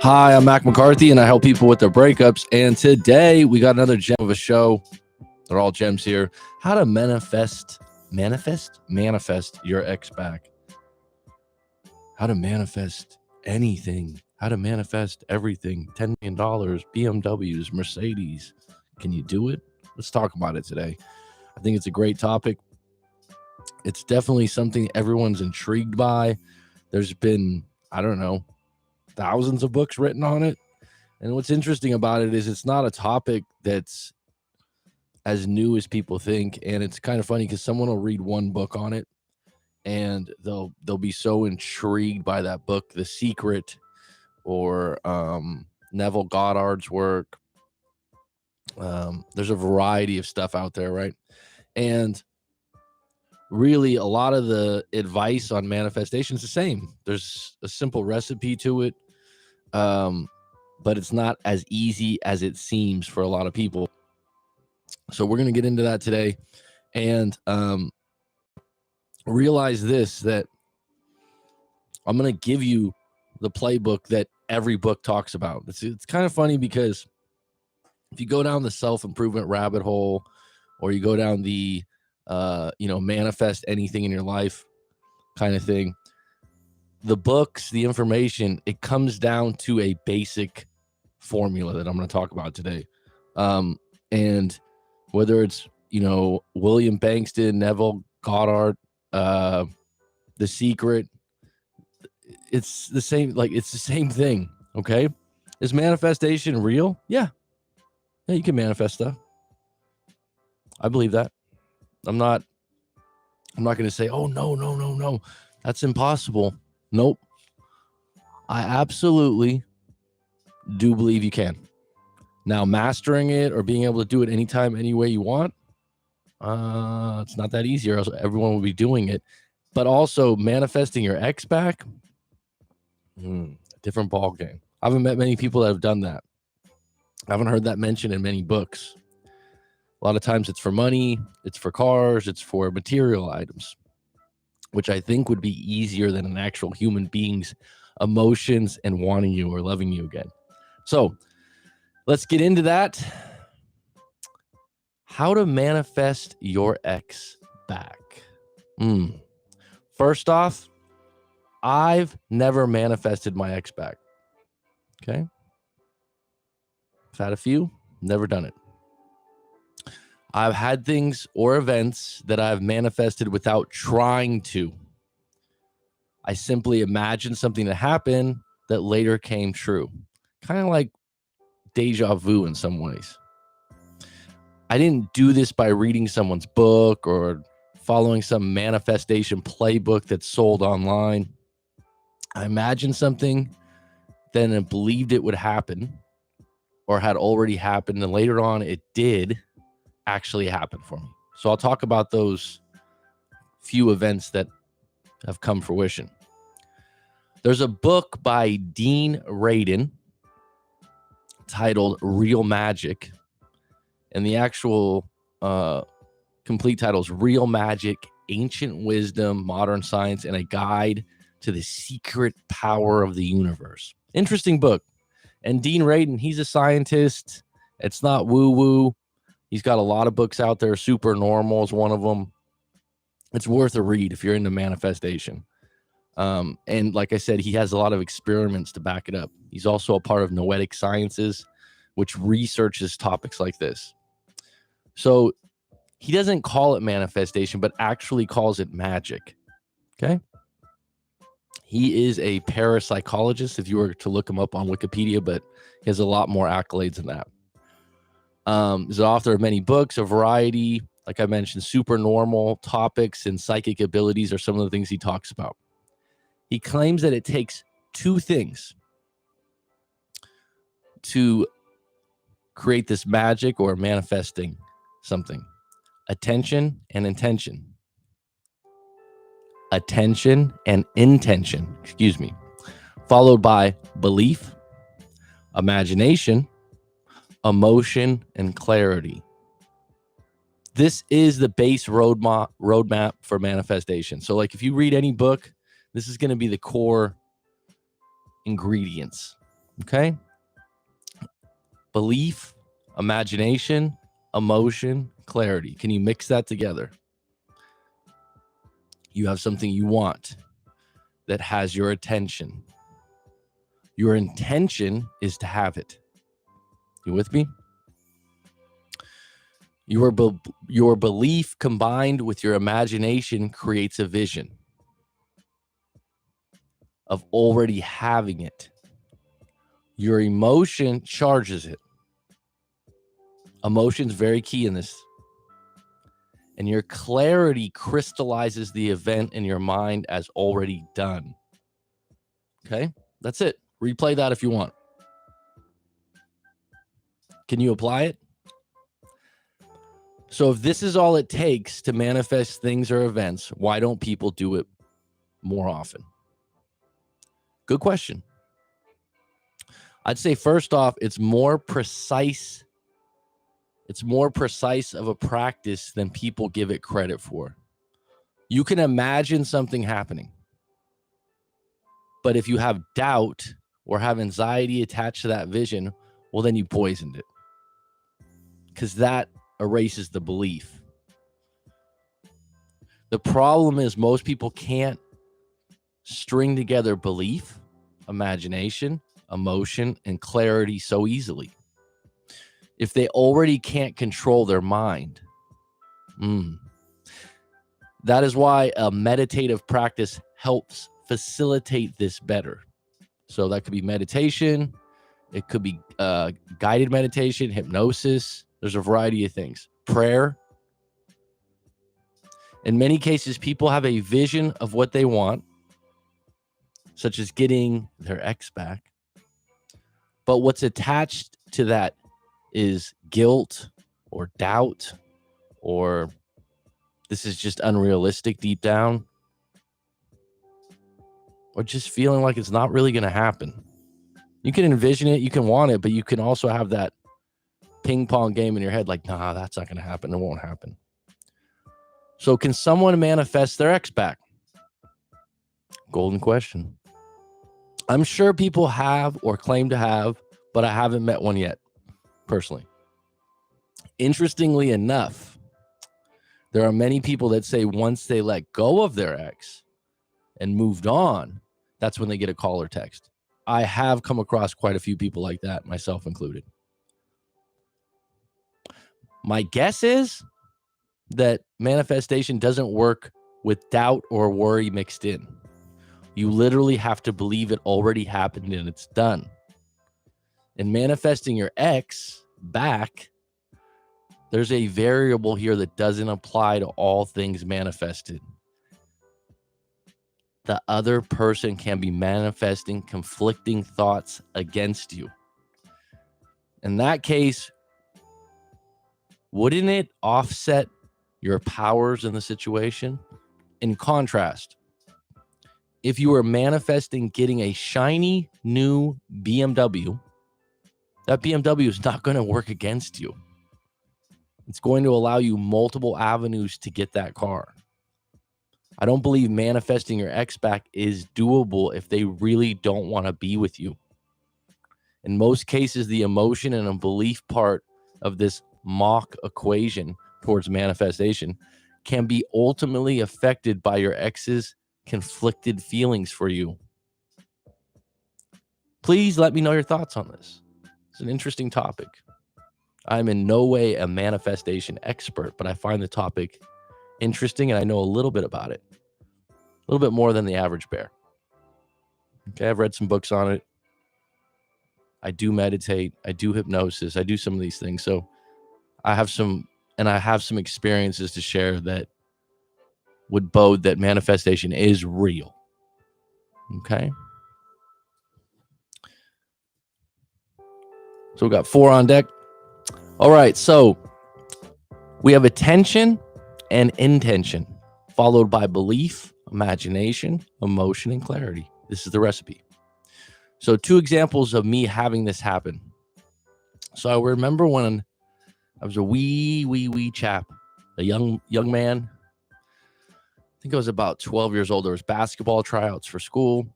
Hi, I'm Mac McCarthy, and I help people with their breakups. And today we got another gem of a show. They're all gems here. How to manifest your ex back. How to manifest anything. How to manifest everything. $10 million, BMWs, Mercedes. Can you do it? Let's talk about it today. I think it's a great topic. It's definitely something everyone's intrigued by. There's been, thousands of books written on it. And what's interesting about it is it's not a topic that's as new as people think. And it's kind of funny because someone will read one book on it and they'll be so intrigued by that book, The Secret, or Neville Goddard's work. There's a variety of stuff out there, right? And really, a lot of the advice on manifestation is the same. There's a simple recipe to it, but it's not as easy as it seems for a lot of people. So we're going to get into that today and realize this, that I'm going to give you the playbook that every book talks about. It's kind of funny because if you go down the self-improvement rabbit hole, or you go down the manifest anything in your life kind of thing, the books, the information, it comes down to a basic formula that I'm going to talk about today. And whether it's, William Bankston, Neville Goddard, The Secret, it's the same, it's the same thing. Okay. Is manifestation real? Yeah. Yeah, you can manifest stuff. I believe that. I'm not going to say, oh, no. That's impossible. Nope. I absolutely do believe you can. Now, mastering it or being able to do it anytime, any way you want, it's not that easy, or else everyone will be doing it. But also manifesting your ex back, different ball game. I haven't met many people that have done that. I haven't heard that mentioned in many books. A lot of times it's for money, it's for cars, it's for material items, which I think would be easier than an actual human being's emotions and wanting you or loving you again. So let's get into that. How to manifest your ex back. First off, I've never manifested my ex back. Okay. I've had a few, never done it. I've had things or events that I've manifested without trying to. I simply imagined something to happen that later came true. Kind of like deja vu in some ways. I didn't do this by reading someone's book or following some manifestation playbook that's sold online. I imagined something, then I believed it would happen or had already happened, and later on it did actually happen for me. So I'll talk about those few events that have come fruition. There's a book by Dean Radin titled Real Magic, and the actual complete title is Real Magic, Ancient Wisdom, Modern Science, and a Guide to the Secret Power of the Universe. Interesting book. And Dean Radin, he's a scientist. It's not woo-woo. He's got a lot of books out there. Supernormal is one of them. It's worth a read if you're into manifestation. And like I said, he has a lot of experiments to back it up. He's also a part of Noetic Sciences, which researches topics like this. So he doesn't call it manifestation, but actually calls it magic. Okay. He is a parapsychologist, if you were to look him up on Wikipedia, but he has a lot more accolades than that. He's an author of many books, a variety, like I mentioned, supernormal topics and psychic abilities are some of the things he talks about. He claims that it takes two things to create this magic or manifesting something: attention and intention. Attention and intention, followed by belief, imagination, emotion, and clarity. This is the base roadmap for manifestation. So like if you read any book, this is going to be the core ingredients. Okay? Belief, imagination, emotion, clarity. Can you mix that together? You have something you want that has your attention. Your intention is to have it. You with me? Your belief combined with your imagination creates a vision of already having it. Your emotion charges it. Emotion's very key in this. And your clarity crystallizes the event in your mind as already done. Okay? That's it. Replay that if you want. Can you apply it? So if this is all it takes to manifest things or events, why don't people do it more often? Good question. I'd say first off, it's more precise. It's more precise of a practice than people give it credit for. You can imagine something happening. But if you have doubt or have anxiety attached to that vision, well, then you poisoned it. Because that erases the belief. The problem is most people can't string together belief, imagination, emotion, and clarity so easily. If they already can't control their mind, that is why a meditative practice helps facilitate this better. So that could be meditation. It could be guided meditation, hypnosis. There's a variety of things. Prayer. In many cases, people have a vision of what they want, such as getting their ex back. But what's attached to that is guilt or doubt, or this is just unrealistic deep down, or just feeling like it's not really going to happen. You can envision it, you can want it, but you can also have that ping pong game in your head like, nah, that's not going to happen. It won't happen. So can someone manifest their ex back? Golden question. I'm sure people have or claim to have, but I haven't met one yet, personally. Interestingly enough, there are many people that say once they let go of their ex and moved on, that's when they get a call or text. I have come across quite a few people like that, myself included. My guess is that manifestation doesn't work with doubt or worry mixed in. You literally have to believe it already happened and it's done. In manifesting your ex back, there's a variable here that doesn't apply to all things manifested. The other person can be manifesting conflicting thoughts against you. In that case, wouldn't it offset your powers in the situation? In contrast, if you were manifesting getting a shiny new BMW, that BMW is not going to work against you. It's going to allow you multiple avenues to get that car. I don't believe manifesting your ex back is doable if they really don't want to be with you. In most cases, the emotion and a belief part of this mock equation towards manifestation can be ultimately affected by your ex's conflicted feelings for you. Please let me know your thoughts on this. It's an interesting topic. I'm in no way a manifestation expert, but I find the topic interesting and I know a little bit about it. A little bit more than the average bear. Okay, I've read some books on it. I do meditate. I do hypnosis. I do some of these things. So I have some experiences to share that would bode that manifestation is real. Okay. So we got 4 on deck. All right. So we have attention and intention, followed by belief, imagination, emotion, and clarity. This is the recipe. So 2 examples of me having this happen. So I remember when I was a wee chap, a young man. I think I was about 12 years old. There was basketball tryouts for school,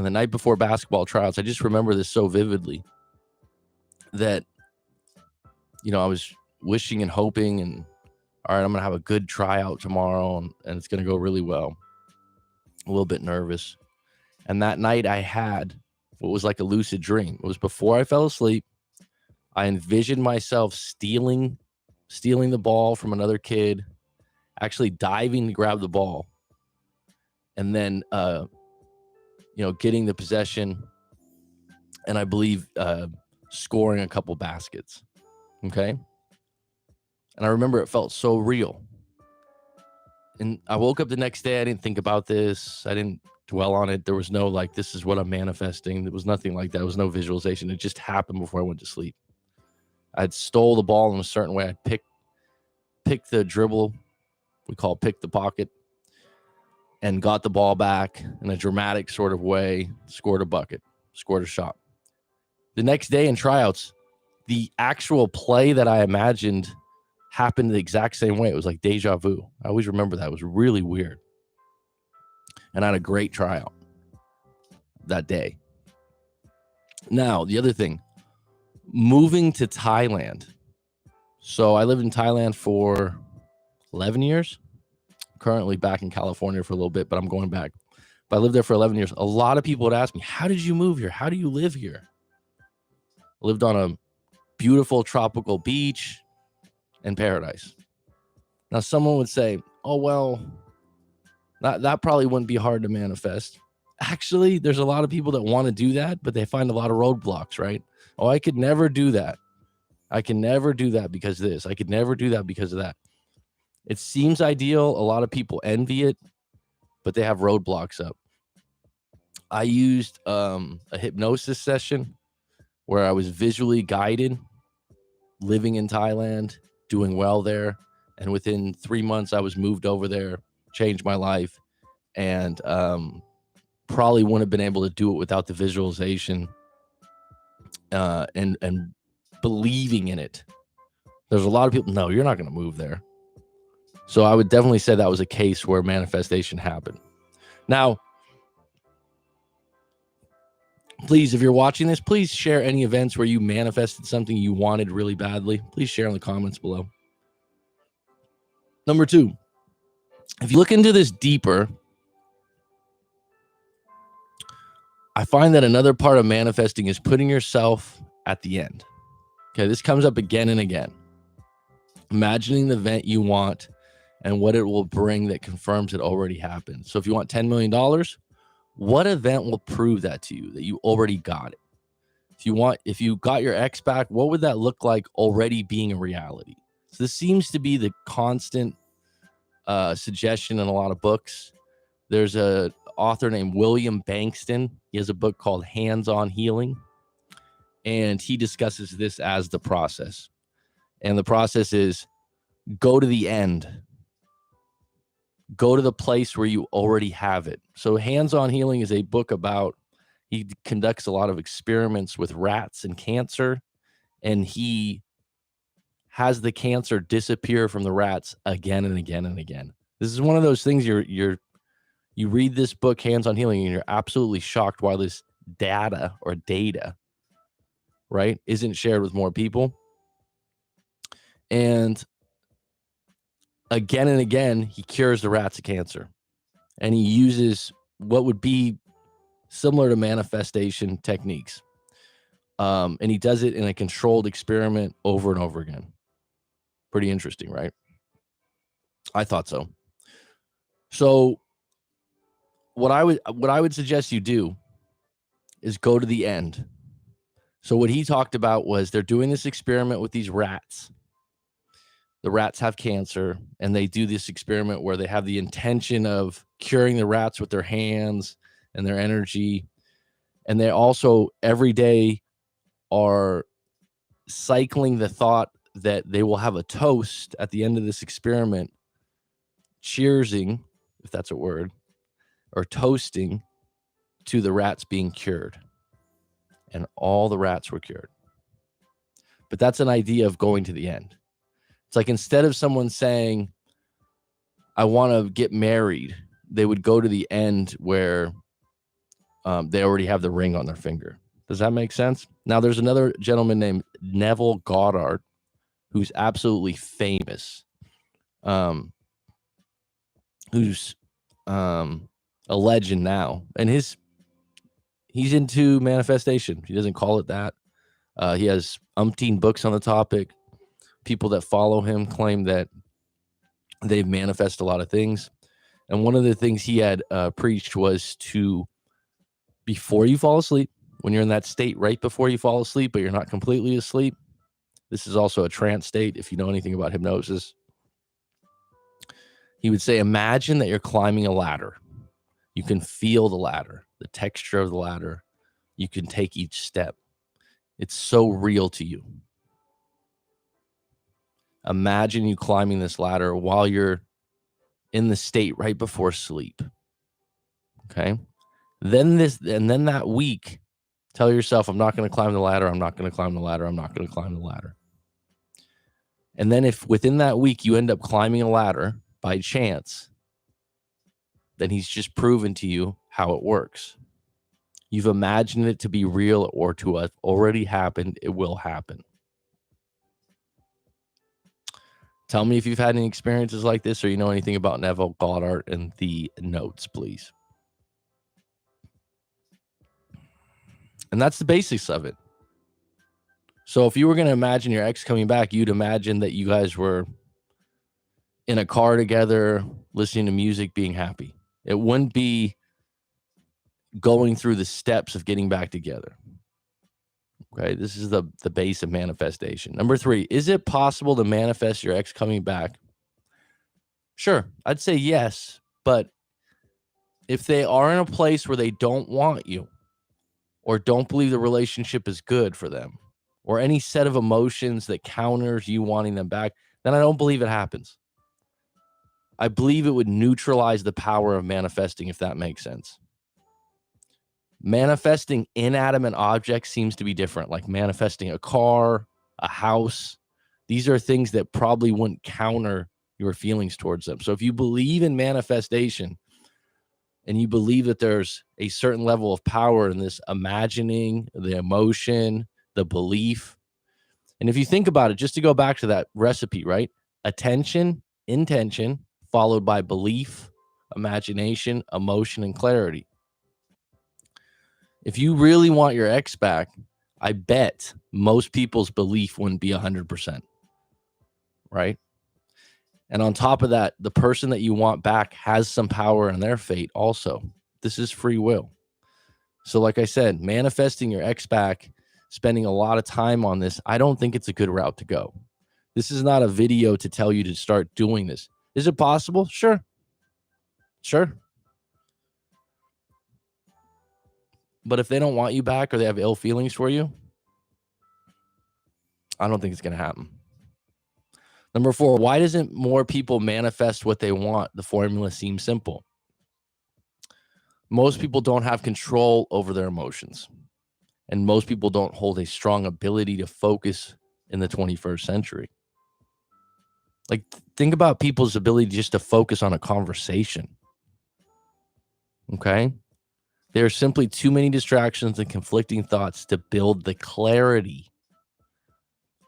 And the night before basketball tryouts, I just remember this so vividly that, I was wishing and hoping, and all right, I'm going to have a good tryout tomorrow, and it's going to go really well. A little bit nervous. And that night I had what was like a lucid dream. It was before I fell asleep. I envisioned myself stealing the ball from another kid, actually diving to grab the ball, and then, getting the possession, and I believe scoring a couple baskets. Okay. And I remember it felt so real. And I woke up the next day. I didn't think about this. I didn't dwell on it. There was no like, this is what I'm manifesting. There was nothing like that. There was no visualization. It just happened before I went to sleep. I'd stole the ball in a certain way. I'd pick the dribble, we call pick the pocket, and got the ball back in a dramatic sort of way, scored a bucket, scored a shot. The next day in tryouts, the actual play that I imagined happened the exact same way. It was like deja vu. I always remember that. It was really weird. And I had a great tryout that day. Now, the other thing, moving to Thailand. So I lived in Thailand for 11 years. Currently back in California for a little bit, but I'm going back. But I lived there for 11 years. A lot of people would ask me, how did you move here? How do you live here? I lived on a beautiful tropical beach in paradise. Now, someone would say, oh, well, that probably wouldn't be hard to manifest. Actually, there's a lot of people that want to do that, but they find a lot of roadblocks, right? Oh, I could never do that. I can never do that because of this. I could never do that because of that. It seems ideal. A lot of people envy it, but they have roadblocks up. I used a hypnosis session where I was visually guided, living in Thailand, doing well there. And within 3 months, I was moved over there, changed my life, and probably wouldn't have been able to do it without the visualization and believing in it. There's a lot of people, no, you're not going to move there. So I would definitely say that was a case where manifestation happened. Now, please, if you're watching this, please share any events where you manifested something you wanted really badly. Please share in the comments below. Number 2, if you look into this deeper, I find that another part of manifesting is putting yourself at the end. Okay, this comes up again and again. Imagining the event you want and what it will bring that confirms it already happened. So if you want $10 million, what event will prove that to you, that you already got it? If you got your ex back, what would that look like already being a reality? So this seems to be the constant suggestion in a lot of books. There's a author named William Bankston. He has a book called Hands-on Healing, and he discusses this as the process. And the process is go to the end. Go to the place where you already have it. So Hands-on Healing is a book about, he conducts a lot of experiments with rats and cancer, and he has the cancer disappear from the rats again and again and again. This is one of those things you read this book, Hands-on Healing, and you're absolutely shocked why this data, right, isn't shared with more people. And again, he cures the rats of cancer. And he uses what would be similar to manifestation techniques. And he does it in a controlled experiment over and over again. Pretty interesting, right? I thought so. So what I would suggest you do is go to the end. So what he talked about was they're doing this experiment with these rats. The rats have cancer, and they do this experiment where they have the intention of curing the rats with their hands and their energy. And they also every day are cycling the thought that they will have a toast at the end of this experiment, cheersing, if that's a word, or toasting to the rats being cured. And all the rats were cured. But that's an idea of going to the end. It's like instead of someone saying, I want to get married, they would go to the end where they already have the ring on their finger. Does that make sense? Now, there's another gentleman named Neville Goddard who's absolutely famous, who's a legend now, and he's into manifestation. He doesn't call it that. He has umpteen books on the topic. People that follow him claim that they've manifested a lot of things. And one of the things he had preached was to, before you fall asleep, when you're in that state right before you fall asleep, but you're not completely asleep. This is also a trance state, if you know anything about hypnosis. He would say, imagine that you're climbing a ladder. You can feel the ladder, the texture of the ladder. You can take each step. It's so real to you. Imagine you climbing this ladder while you're in the state right before sleep. Okay. Then that week, tell yourself, I'm not going to climb the ladder. I'm not going to climb the ladder. I'm not going to climb the ladder. And then if within that week you end up climbing a ladder by chance, then he's just proven to you how it works. You've imagined it to be real or to have already happened. It will happen. Tell me if you've had any experiences like this or you know anything about Neville Goddard in the notes, please. And that's the basics of it. So if you were going to imagine your ex coming back, you'd imagine that you guys were in a car together, listening to music, being happy. It wouldn't be going through the steps of getting back together. Okay, this is the base of manifestation. Number 3, is it possible to manifest your ex coming back? Sure, I'd say yes, but if they are in a place where they don't want you or don't believe the relationship is good for them or any set of emotions that counters you wanting them back, then I don't believe it happens. I believe it would neutralize the power of manifesting, if that makes sense. Manifesting inanimate objects seems to be different, like manifesting a car, a house. These are things that probably wouldn't counter your feelings towards them. So if you believe in manifestation and you believe that there's a certain level of power in this imagining, the emotion, the belief, and if you think about it, just to go back to that recipe, right? Attention, intention, followed by belief, imagination, emotion, and clarity. If you really want your ex back, I bet most people's belief wouldn't be 100%, right? And on top of that, the person that you want back has some power in their fate also. This is free will. So like I said, manifesting your ex back, spending a lot of time on this, I don't think it's a good route to go. This is not a video to tell you to start doing this. Is it possible? Sure. But if they don't want you back or they have ill feelings for you, I don't think it's going to happen. Number 4, why doesn't more people manifest what they want? The formula seems simple. Most people don't have control over their emotions. And most people don't hold a strong ability to focus in the 21st century. Like, think about people's ability just to focus on a conversation. Okay? There are simply too many distractions and conflicting thoughts to build the clarity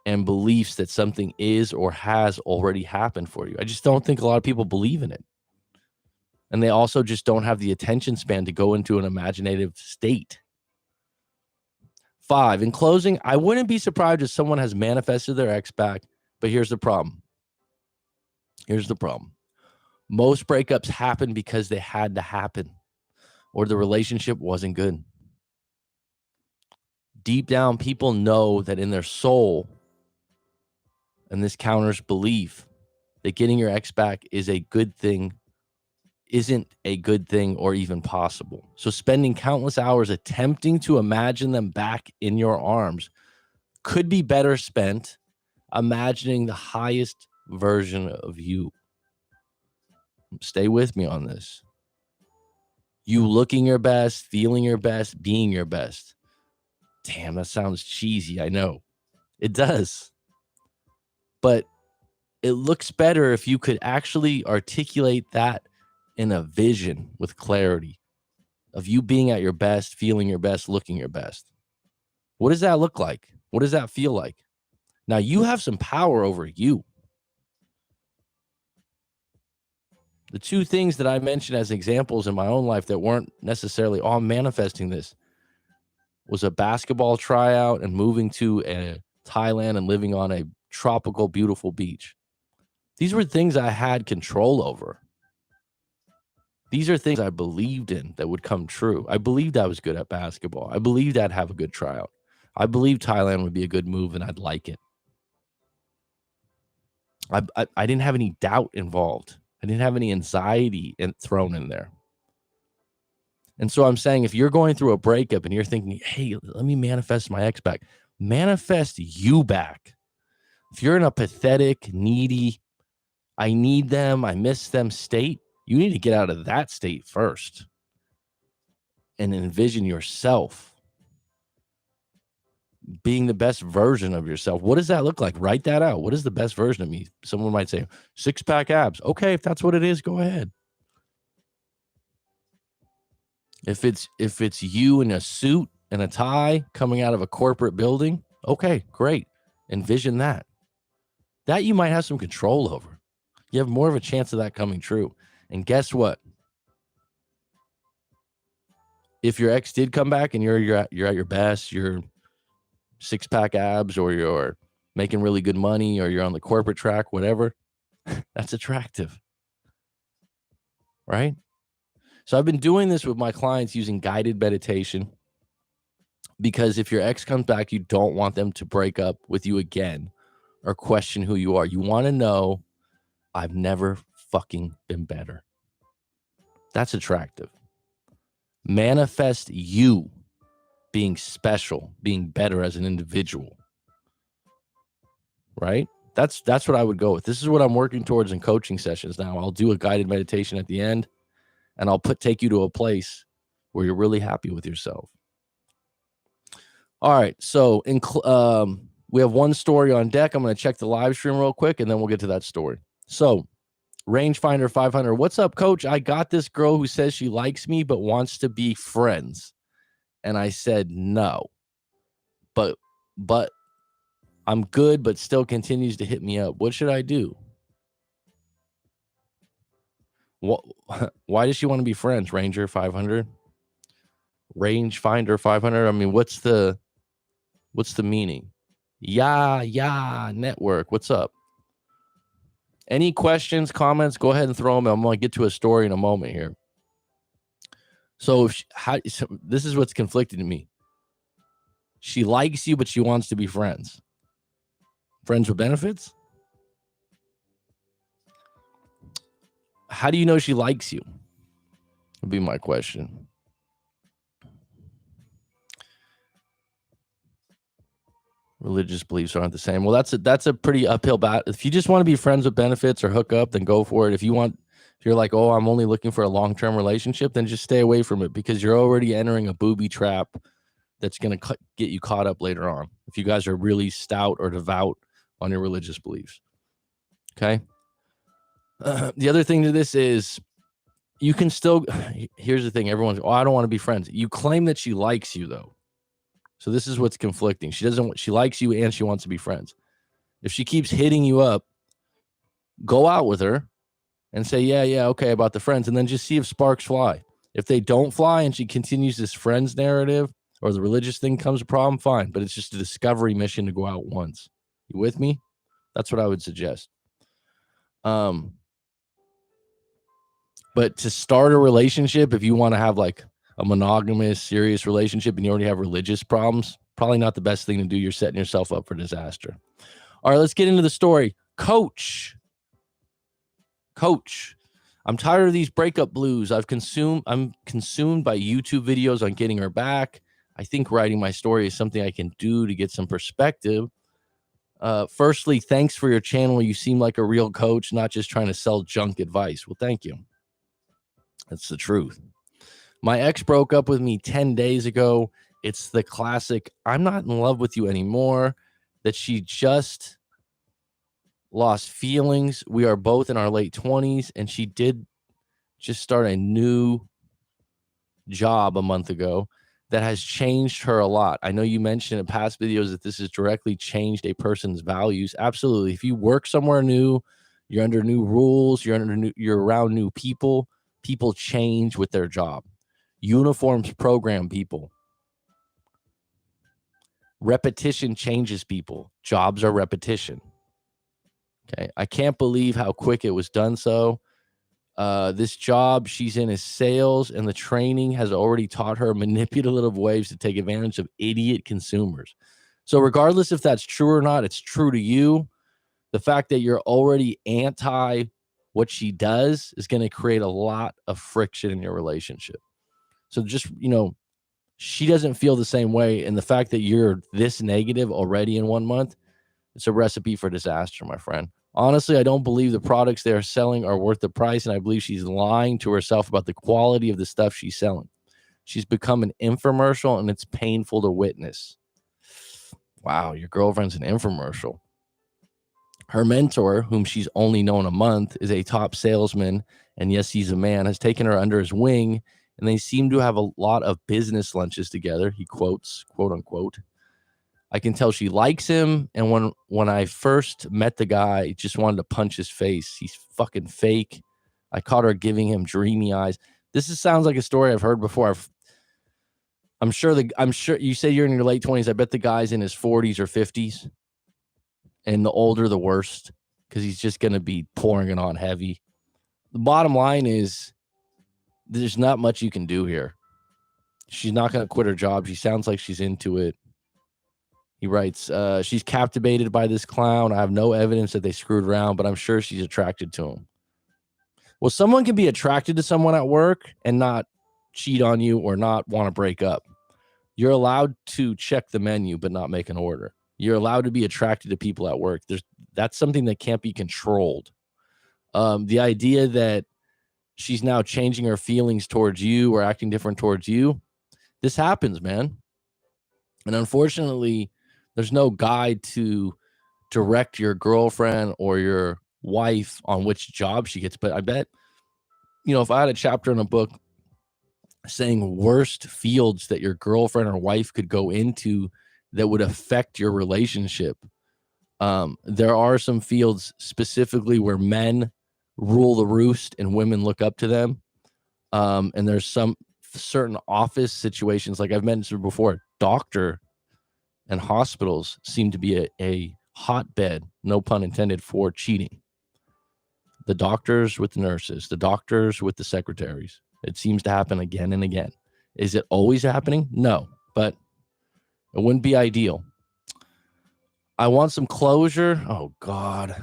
and beliefs that something is or has already happened for you. I just don't think a lot of people believe in it. And they also just don't have the attention span to go into an imaginative state. 5, in closing, I wouldn't be surprised if someone has manifested their ex back, but here's the problem. Most breakups happen because they had to happen or the relationship wasn't good. Deep down, people know that in their soul, and this counters belief, that getting your ex back is a good thing, isn't a good thing or even possible. So spending countless hours attempting to imagine them back in your arms could be better spent imagining the highest version of you. Stay with me on this. You looking your best, feeling your best, being your best. Damn, that sounds cheesy. I know. It does. But it looks better if you could actually articulate that in a vision with clarity. of you being at your best, feeling your best, looking your best. What does that look like? What does that feel like? Now, you have some power over you. The two things that I mentioned as examples in my own life that weren't necessarily all manifesting this was a basketball tryout and moving to Thailand and living on a tropical, beautiful beach. These were things I had control over. These are things I believed in that would come true. I believed I was good at basketball. I believed I'd have a good tryout. I believed Thailand would be a good move and I'd like it. I didn't have any doubt involved. I didn't have any anxiety thrown in there. And so I'm saying, if you're going through a breakup and you're thinking, hey, let me manifest my ex back, manifest you back. If you're in a pathetic, needy, I need them, I miss them state, you need to get out of that state first and envision yourself being the best version of yourself. What does that look like? Write that out. What is the best version of me? Someone might say 6-pack abs. Okay, if that's what it is, go ahead. If it's you in a suit and a tie coming out of a corporate building, okay, great. Envision that. That you might have some control over. You have more of a chance of that coming true. And guess what? If your ex did come back and you're at your best, you're 6-pack abs, or you're making really good money, or you're on the corporate track, whatever, that's attractive, right? So I've been doing this with my clients using guided meditation, because if your ex comes back, you don't want them to break up with you again or question who you are. You want to know, I've never fucking been better. That's attractive. Manifest you being special, being better as an individual, right? That's what I would go with. This is what I'm working towards in coaching sessions now. I'll do a guided meditation at the end, and I'll take you to a place where you're really happy with yourself. All right, so we have one story on deck. I'm going to check the live stream real quick, and then we'll get to that story. So, Rangefinder 500, what's up, coach? I got this girl who says she likes me but wants to be friends. And I said no. But I'm good, but still continues to hit me up. What should I do? Why does she want to be friends? Ranger 500? Rangefinder 500? I mean, what's the meaning? Yeah, network. What's up? Any questions, comments? Go ahead and throw them. I'm going to get to a story in a moment here. So, this is what's conflicting to me. She likes you, but she wants to be friends. Friends with benefits? How do you know she likes you? Would be my question. Religious beliefs aren't the same. Well, that's a pretty uphill battle. If you just want to be friends with benefits or hook up, then go for it. If you're like, oh, I'm only looking for a long-term relationship, then just stay away from it, because you're already entering a booby trap that's going to get you caught up later on if you guys are really stout or devout on your religious beliefs. Okay. The other thing to this is, you can still, here's the thing. Everyone's, I don't want to be friends. You claim that she likes you, though. So this is what's conflicting. She likes you and she wants to be friends. If she keeps hitting you up, go out with her and say, yeah, okay, about the friends, and then just see if sparks fly. If they don't fly and she continues this friends narrative, or the religious thing comes a problem, fine. But it's just a discovery mission to go out once. You with me? That's what I would suggest. But to start a relationship, if you want to have like a monogamous, serious relationship and you already have religious problems, probably not the best thing to do. You're setting yourself up for disaster. All right, let's get into the story. Coach, I'm tired of these breakup blues. I'm consumed by YouTube videos on getting her back. I think writing my story is something I can do to get some perspective. Firstly, thanks for your channel. You seem like a real coach, not just trying to sell junk advice. Well, thank you. That's the truth. My ex broke up with me 10 days ago. It's the classic, I'm not in love with you anymore, that she just lost feelings. We are both in our late 20s, and she did just start a new job a month ago that has changed her a lot. I know you mentioned in past videos that this has directly changed a person's values. Absolutely. If you work somewhere new, you're under new rules, you're around new people, people change with their job. Uniforms program people. Repetition changes people. Jobs are repetition. Okay. I can't believe how quick it was done so. This job she's in is sales, and the training has already taught her manipulative ways to take advantage of idiot consumers. So regardless if that's true or not, it's true to you. The fact that you're already anti what she does is going to create a lot of friction in your relationship. So just, she doesn't feel the same way. And the fact that you're this negative already in 1 month, it's a recipe for disaster, my friend. Honestly, I don't believe the products they are selling are worth the price, and I believe she's lying to herself about the quality of the stuff she's selling. She's become an infomercial, and it's painful to witness. Wow, your girlfriend's an infomercial. Her mentor, whom she's only known a month, is a top salesman, and yes, he's a man, has taken her under his wing, and they seem to have a lot of business lunches together. He quotes, quote unquote, I can tell she likes him, and when I first met the guy, I just wanted to punch his face. He's fucking fake. I caught her giving him dreamy eyes. Sounds like a story I've heard before. I'm sure you say you're in your late 20s. I bet the guy's in his 40s or 50s, and the older the worst, because he's just going to be pouring it on heavy. The bottom line is there's not much you can do here. She's not going to quit her job. She sounds like she's into it. He writes, she's captivated by this clown. I have no evidence that they screwed around, but I'm sure she's attracted to him. Well, someone can be attracted to someone at work and not cheat on you or not want to break up. You're allowed to check the menu, but not make an order. You're allowed to be attracted to people at work. That's something that can't be controlled. The idea that she's now changing her feelings towards you or acting different towards you, this happens, man. And unfortunately, there's no guide to direct your girlfriend or your wife on which job she gets. But I bet, if I had a chapter in a book saying worst fields that your girlfriend or wife could go into that would affect your relationship, there are some fields specifically where men rule the roost and women look up to them. And there's some certain office situations, like I've mentioned before, doctor and hospitals seem to be a hotbed, no pun intended, for cheating. The doctors with the nurses, the doctors with the secretaries. It seems to happen again and again. Is it always happening? No, but it wouldn't be ideal. I want some closure. Oh, God.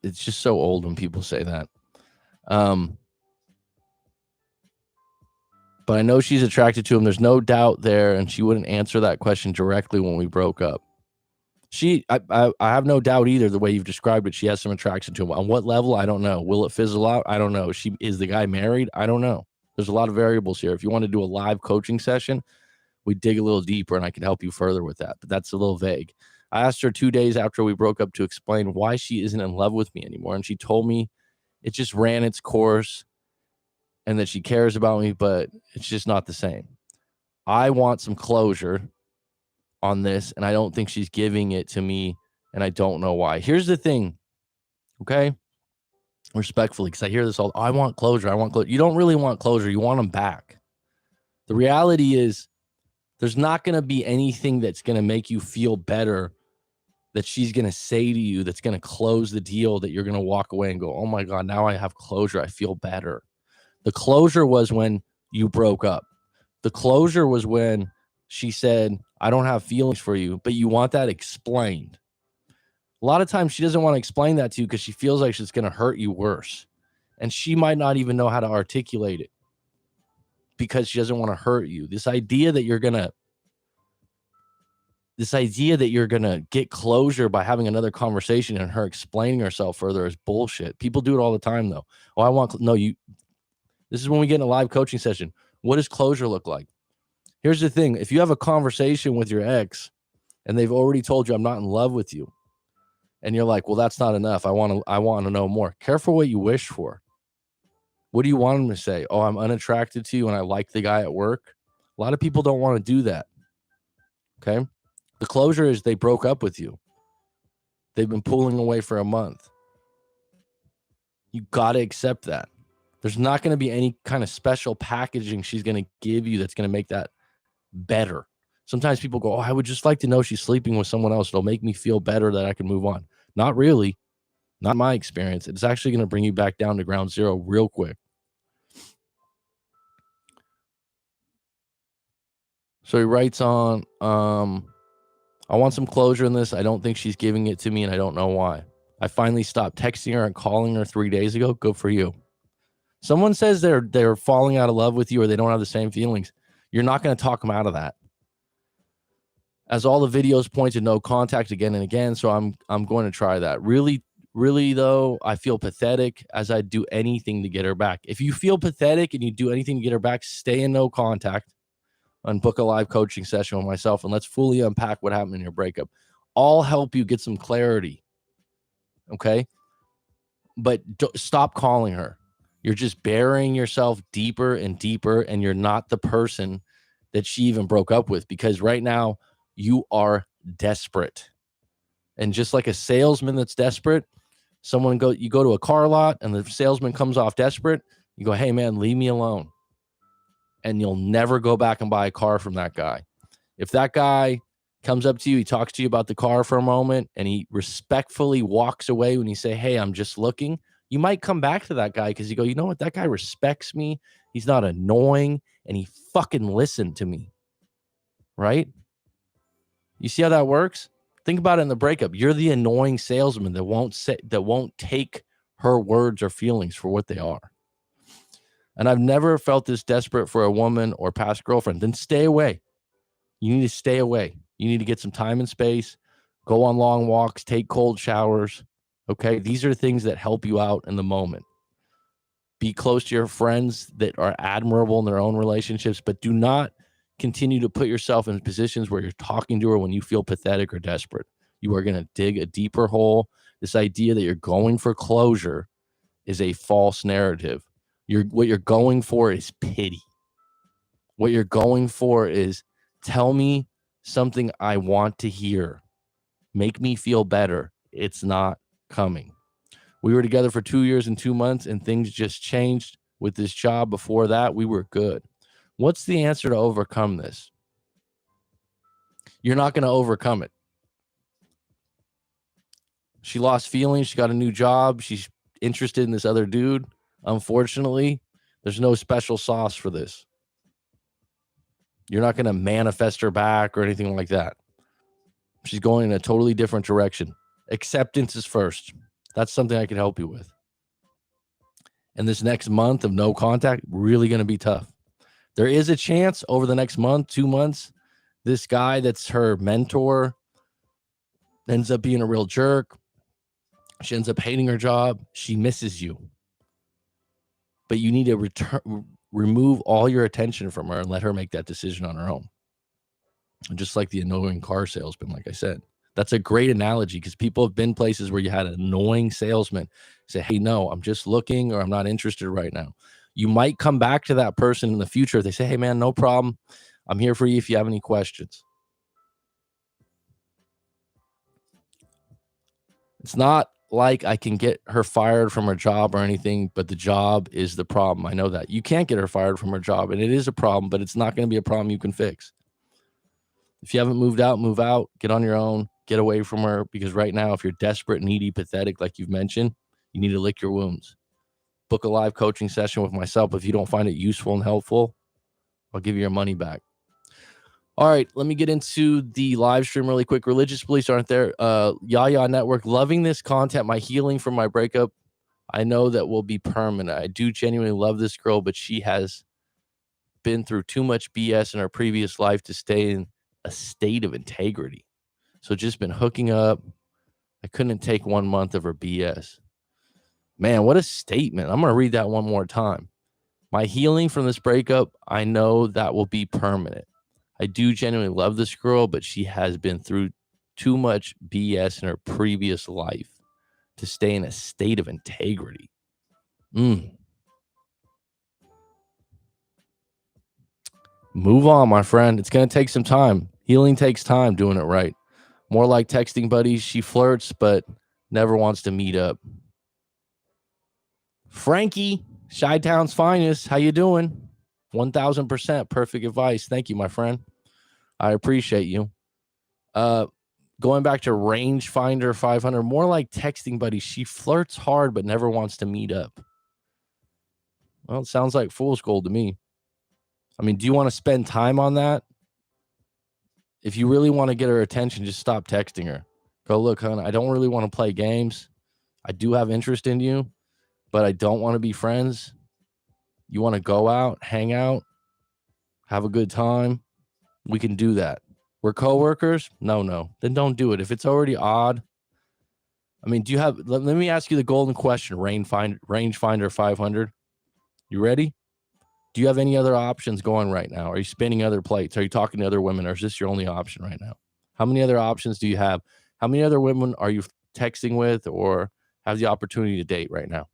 It's just so old when people say that. But I know she's attracted to him. There's no doubt there, and she wouldn't answer that question directly when we broke up. I have no doubt either, the way you've described it, she has some attraction to him. On what level? I don't know. Will it fizzle out? I don't know. Is the guy married? I don't know. There's a lot of variables here. If you want to do a live coaching session, we dig a little deeper and I can help you further with that. But that's a little vague. I asked her 2 days after we broke up to explain why she isn't in love with me anymore. And she told me it just ran its course and that she cares about me, but it's just not the same. I want some closure on this, and I don't think she's giving it to me, and I don't know why. Here's the thing, okay? Respectfully, because I hear this all, I want closure. You don't really want closure. You want them back. The reality is there's not going to be anything that's going to make you feel better that she's going to say to you that's going to close the deal, that you're going to walk away and go, oh my God, now I have closure. I feel better. The closure was when you broke up. The closure was when she said, I don't have feelings for you, but you want that explained. A lot of times she doesn't want to explain that to you because she feels like she's going to hurt you worse. And she might not even know how to articulate it because she doesn't want to hurt you. This idea that you're going to get closure by having another conversation and her explaining herself further is bullshit. People do it all the time, though. This is when we get in a live coaching session. What does closure look like? Here's the thing. If you have a conversation with your ex and they've already told you, I'm not in love with you, and you're like, well, that's not enough. I want to know more. Careful what you wish for. What do you want them to say? Oh, I'm unattracted to you and I like the guy at work. A lot of people don't want to do that. Okay. The closure is they broke up with you. They've been pulling away for a month. You got to accept that. There's not going to be any kind of special packaging she's going to give you that's going to make that better. Sometimes people go, oh, I would just like to know she's sleeping with someone else. It'll make me feel better that I can move on. Not really. Not my experience. It's actually going to bring you back down to ground zero real quick. So he writes on, I want some closure in this. I don't think she's giving it to me, and I don't know why. I finally stopped texting her and calling her 3 days ago. Good for you. Someone says they're falling out of love with you or they don't have the same feelings. You're not going to talk them out of that. As all the videos point to no contact again and again, so I'm going to try that. Really, though, I feel pathetic as I'd do anything to get her back. If you feel pathetic and you do anything to get her back, stay in no contact and book a live coaching session with myself, and let's fully unpack what happened in your breakup. I'll help you get some clarity, okay? But stop calling her. You're just burying yourself deeper and deeper, and you're not the person that she even broke up with, because right now you are desperate. And just like a salesman that's desperate, you go to a car lot and the salesman comes off desperate, you go, hey man, leave me alone. And you'll never go back and buy a car from that guy. If that guy comes up to you, he talks to you about the car for a moment, and he respectfully walks away when you say, hey, I'm just looking, you might come back to that guy because you go, you know what? That guy respects me. He's not annoying, and he fucking listened to me. Right? You see how that works? Think about it in the breakup. You're the annoying salesman that won't take her words or feelings for what they are. And I've never felt this desperate for a woman or past girlfriend. Then stay away. You need to stay away. You need to get some time and space, go on long walks, take cold showers. Okay. These are things that help you out in the moment. Be close to your friends that are admirable in their own relationships, but do not continue to put yourself in positions where you're talking to her when you feel pathetic or desperate. You are going to dig a deeper hole. This idea that you're going for closure is a false narrative. What you're going for is pity. What you're going for is, tell me something I want to hear. Make me feel better. It's not coming. We were together for 2 years and 2 months, and things just changed with this job. Before that, we were good. What's the answer to overcome this? You're not going to overcome it. She lost feelings. She got a new job. She's interested in this other dude. Unfortunately, there's no special sauce for this. You're not going to manifest her back or anything like that. She's going in a totally different direction. Acceptance is first. That's something I can help you with. And this next month of no contact, really going to be tough. There is a chance over the next month, 2 months, this guy that's her mentor ends up being a real jerk. She ends up hating her job. She misses you. But you need to remove all your attention from her and let her make that decision on her own. And just like the annoying car salesman, like I said, that's a great analogy, because people have been places where you had an annoying salesman say, hey, no, I'm just looking, or I'm not interested right now. You might come back to that person in the future if they say, hey, man, no problem. I'm here for you if you have any questions. It's not like I can get her fired from her job or anything, but the job is the problem. I know that. You can't get her fired from her job, and it is a problem, but it's not going to be a problem you can fix. If you haven't moved out, move out. Get on your own. Get away from her, because right now, if you're desperate, needy, pathetic, like you've mentioned, you need to lick your wounds. Book a live coaching session with myself. If you don't find it useful and helpful, I'll give you your money back. All right, let me get into the live stream really quick. Religious beliefs aren't there. Yaya Network, loving this content. My healing from my breakup, I know that will be permanent. I do genuinely love this girl, but she has been through too much BS in her previous life to stay in a state of integrity. So just been hooking up. I couldn't take 1 month of her BS. Man, what a statement. I'm going to read that one more time. My healing from this breakup, I know that will be permanent. I do genuinely love this girl, but she has been through too much BS in her previous life to stay in a state of integrity. Move on, my friend. It's going to take some time. Healing takes time doing it right. More like texting buddies. She flirts, but never wants to meet up. Frankie, Chi-Town's finest. How you doing? 1,000% perfect advice. Thank you, my friend. I appreciate you. Going back to rangefinder 500, more like texting buddies. She flirts hard, but never wants to meet up. Well, it sounds like fool's gold to me. I mean, do you want to spend time on that? If you really want to get her attention, just stop texting her. Go, look, hon, I don't really want to play games. I do have interest in you, but I don't want to be friends. You want to go out, hang out, have a good time? We can do that. We're coworkers? No. Then don't do it. If it's already odd. I mean, do you have, let me ask you the golden question, rangefinder 500. You ready? Do you have any other options going right now? Are you spinning other plates? Are you talking to other women? Or is this your only option right now? How many other options do you have? How many other women are you texting with or have the opportunity to date right now?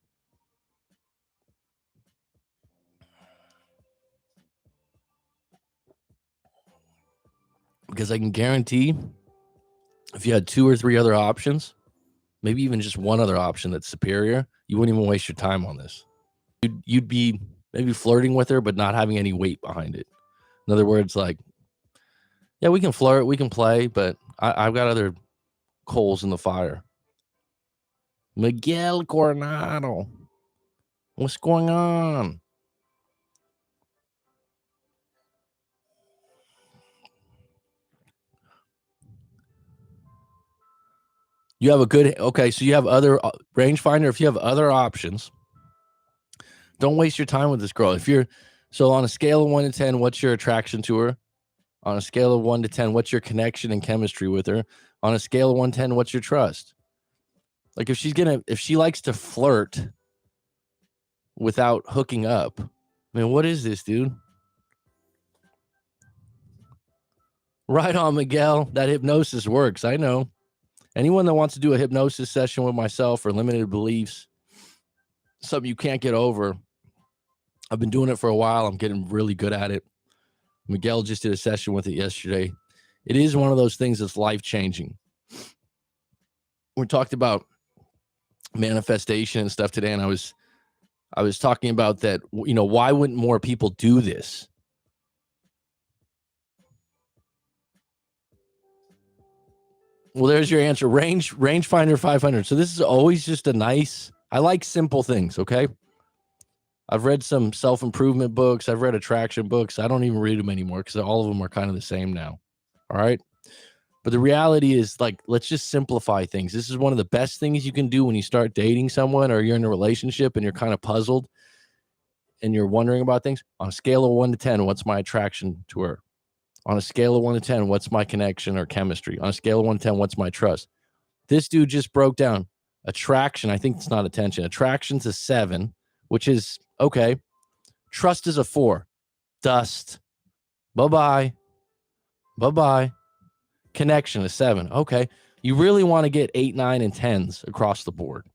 Because I can guarantee if you had 2 or 3 other options, maybe even just one other option that's superior, you wouldn't even waste your time on this. You'd be maybe flirting with her, but not having any weight behind it. In other words, like, yeah, we can flirt, we can play, but I've got other coals in the fire. Miguel Coronado, what's going on? You have a good, okay, so you have other rangefinder. If you have other options, don't waste your time with this girl. So on a scale of 1 to 10, what's your attraction to her? On a scale of 1 to 10, what's your connection and chemistry with her? On a scale of 1 to 10, what's your trust? Like if she likes to flirt without hooking up, I mean, what is this, dude? Right on, Miguel. That hypnosis works. I know. Anyone that wants to do a hypnosis session with myself or limited beliefs, something you can't get over, I've been doing it for a while. I'm getting really good at it. Miguel just did a session with it yesterday. It is one of those things that's life-changing. We talked about manifestation and stuff today, and I was talking about that, you know, why wouldn't more people do this? Well, there's your answer. Rangefinder 500. So this is always just I like simple things, okay? I've read some self-improvement books. I've read attraction books. I don't even read them anymore because all of them are kind of the same now. All right. But the reality is, like, let's just simplify things. This is one of the best things you can do when you start dating someone or you're in a relationship and you're kind of puzzled and you're wondering about things. On a scale of 1 to 10, what's my attraction to her? On a scale of 1 to 10, what's my connection or chemistry? On a scale of 1 to 10, what's my trust? This dude just broke down attraction. I think it's not attention. Attraction's a 7, which is okay. Trust is a 4. Dust. Bye-bye. Bye-bye. Connection is 7. Okay. You really want to get 8, 9, and 10s across the board.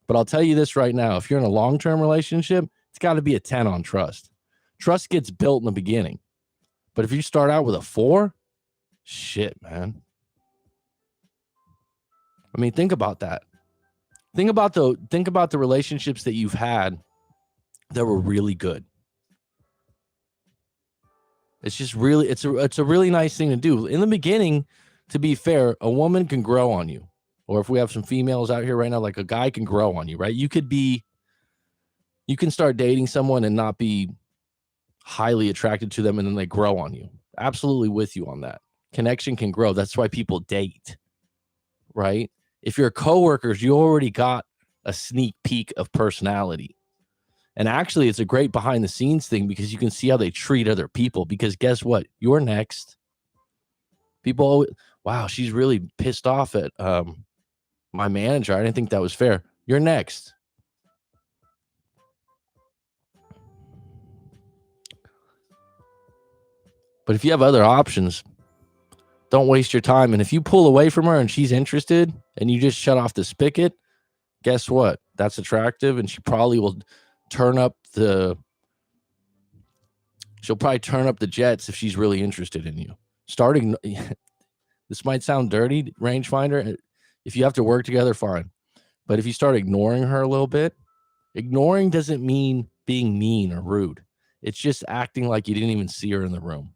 But I'll tell you this right now. If you're in a long-term relationship, it's got to be a 10 on trust. Trust gets built in the beginning. But if you start out with a 4, shit, man. I mean, think about that. Think about the relationships that you've had that were really good. It's just really, it's a really nice thing to do. In the beginning, to be fair, a woman can grow on you. Or if we have some females out here right now, like a guy can grow on you, right? You can start dating someone and not be highly attracted to them, and then they grow on you. Absolutely with you on that. Connection can grow. That's why people date, right? If you're coworkers, you already got a sneak peek of personality. And actually, it's a great behind the scenes thing because you can see how they treat other people. Because guess what? You're next. People always, wow, she's really pissed off at my manager. I didn't think that was fair. You're next. But if you have other options, Don't waste your time. And if you pull away from her and she's interested and you just shut off the spigot, guess what? That's attractive, and she probably will turn up the jets if she's really interested in you. Starting, this might sound dirty, rangefinder. If you have to work together, fine. But if you start ignoring her a little bit, ignoring doesn't mean being mean or rude. It's just acting like you didn't even see her in the room.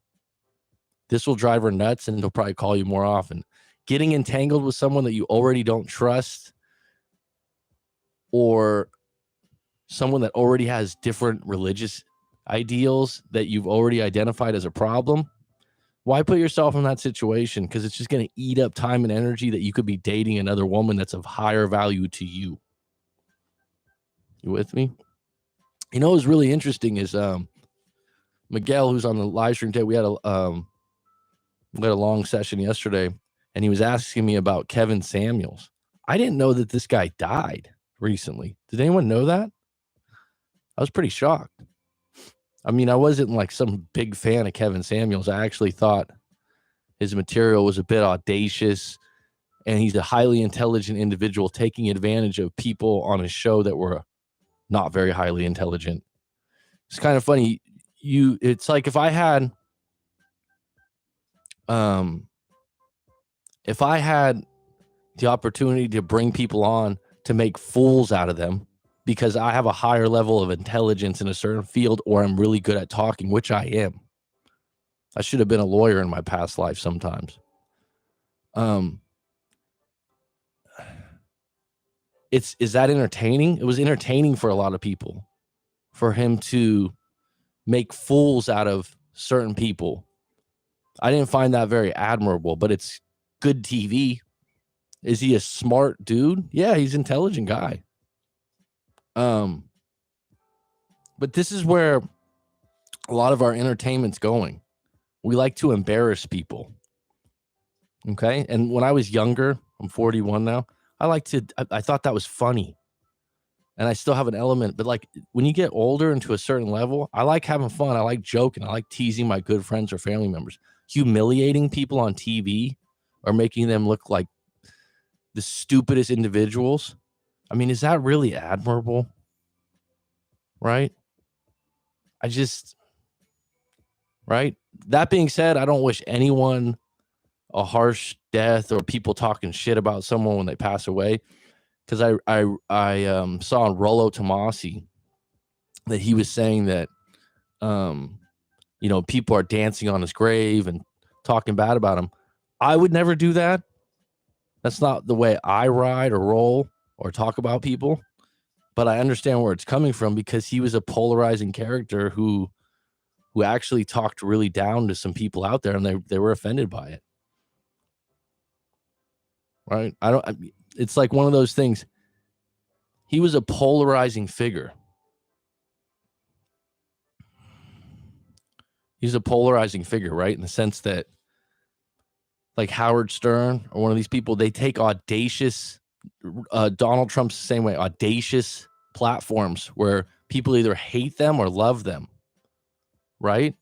This will drive her nuts, and she'll probably call you more often. Getting entangled with someone that you already don't trust, or someone that already has different religious ideals that you've already identified as a problem, why put yourself in that situation? Because it's just going to eat up time and energy that you could be dating another woman that's of higher value to you. You with me? You know what's really interesting is Miguel, who's on the live stream today, we had a long session yesterday, and he was asking me about Kevin Samuels. I didn't know that this guy died recently. Did anyone know that? I was pretty shocked. I mean, I wasn't like some big fan of Kevin Samuels. I actually thought his material was a bit audacious, and he's a highly intelligent individual taking advantage of people on his show that were not very highly intelligent. It's kind of funny. It's like if I had the opportunity to bring people on to make fools out of them because I have a higher level of intelligence in a certain field, or I'm really good at talking, which I am. I should have been a lawyer in my past life sometimes. Is that entertaining? It was entertaining for a lot of people, for him to make fools out of certain people. I didn't find that very admirable, but it's good TV. Is he a smart dude? Yeah, he's an intelligent guy. But this is where a lot of our entertainment's going. We like to embarrass people. Okay. And when I was younger, I'm 41 now, I thought that was funny. And I still have an element, but like when you get older into a certain level, I like having fun. I like joking. I like teasing my good friends or family members. Humiliating people on TV or making them look like the stupidest individuals. I mean, is that really admirable? Right? Right? That being said, I don't wish anyone a harsh death or people talking shit about someone when they pass away. Because I saw on Rollo Tomasi that he was saying that, people are dancing on his grave and talking bad about him. I would never do that. That's not the way I ride or roll or talk about people. But I understand where it's coming from, because he was a polarizing character who actually talked really down to some people out there, and they were offended by it. Right? It's like one of those things. He was a polarizing figure. He's a polarizing figure, right? In the sense that, like Howard Stern or one of these people, they take audacious, Donald Trump's the same way, audacious platforms where people either hate them or love them, right?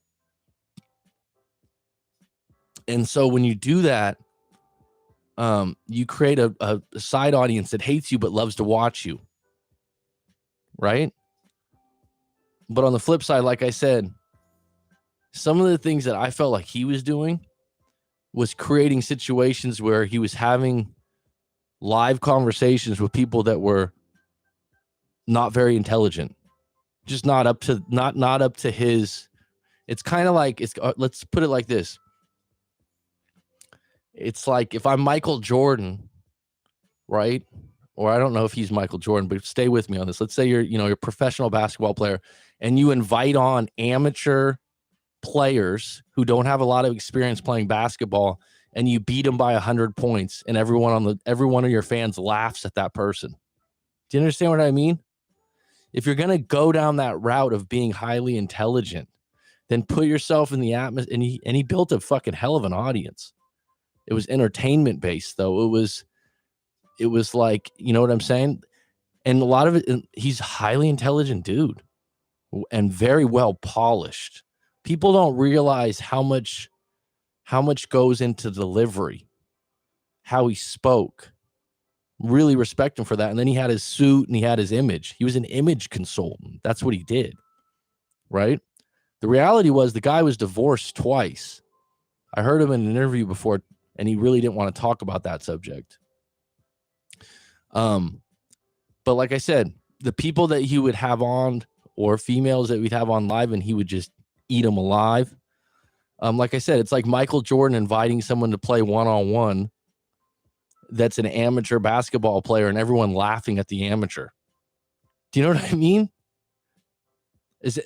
And so when you do that, you create a side audience that hates you but loves to watch you, right? But on the flip side, like I said, some of the things that I felt like he was doing was creating situations where he was having live conversations with people that were not very intelligent, just not up to his. It's kind of like, let's put it like this. It's like if I'm Michael Jordan, right? Or I don't know if he's Michael Jordan, but stay with me on this. Let's say you're a professional basketball player and you invite on amateur players who don't have a lot of experience playing basketball, and you beat them by 100 points, and every one of your fans laughs at that person. Do you understand what I mean? If you're going to go down that route of being highly intelligent, then put yourself in the atmosphere. And he built a fucking hell of an audience. It was entertainment based, though. It was like, you know what I'm saying? And a lot of it, he's a highly intelligent dude and very well polished. People don't realize how how much goes into delivery, how he spoke. Really respect him for that. And then he had his suit and he had his image. He was an image consultant. That's what he did, right? The reality was the guy was divorced twice. I heard him in an interview before, and he really didn't want to talk about that subject. But like I said, the people that he would have on, or females that we'd have on live, and he would just eat them alive. Like I said, it's like Michael Jordan inviting someone to play one-on-one that's an amateur basketball player and everyone laughing at the amateur. Do you know what I mean? Is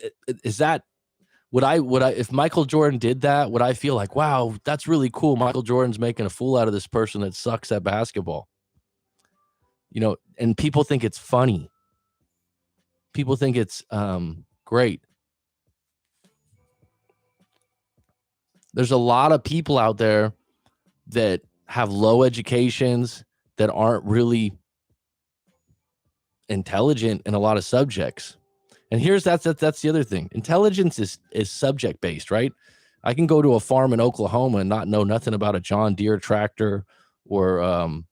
that would I if Michael Jordan did that, would I feel like, wow, that's really cool. Michael Jordan's making a fool out of this person that sucks at basketball. You know, and people think it's funny. People think it's great. There's a lot of people out there that have low educations, that aren't really intelligent in a lot of subjects. And that's the other thing. Intelligence is subject based, right? I can go to a farm in Oklahoma and not know nothing about a John Deere tractor or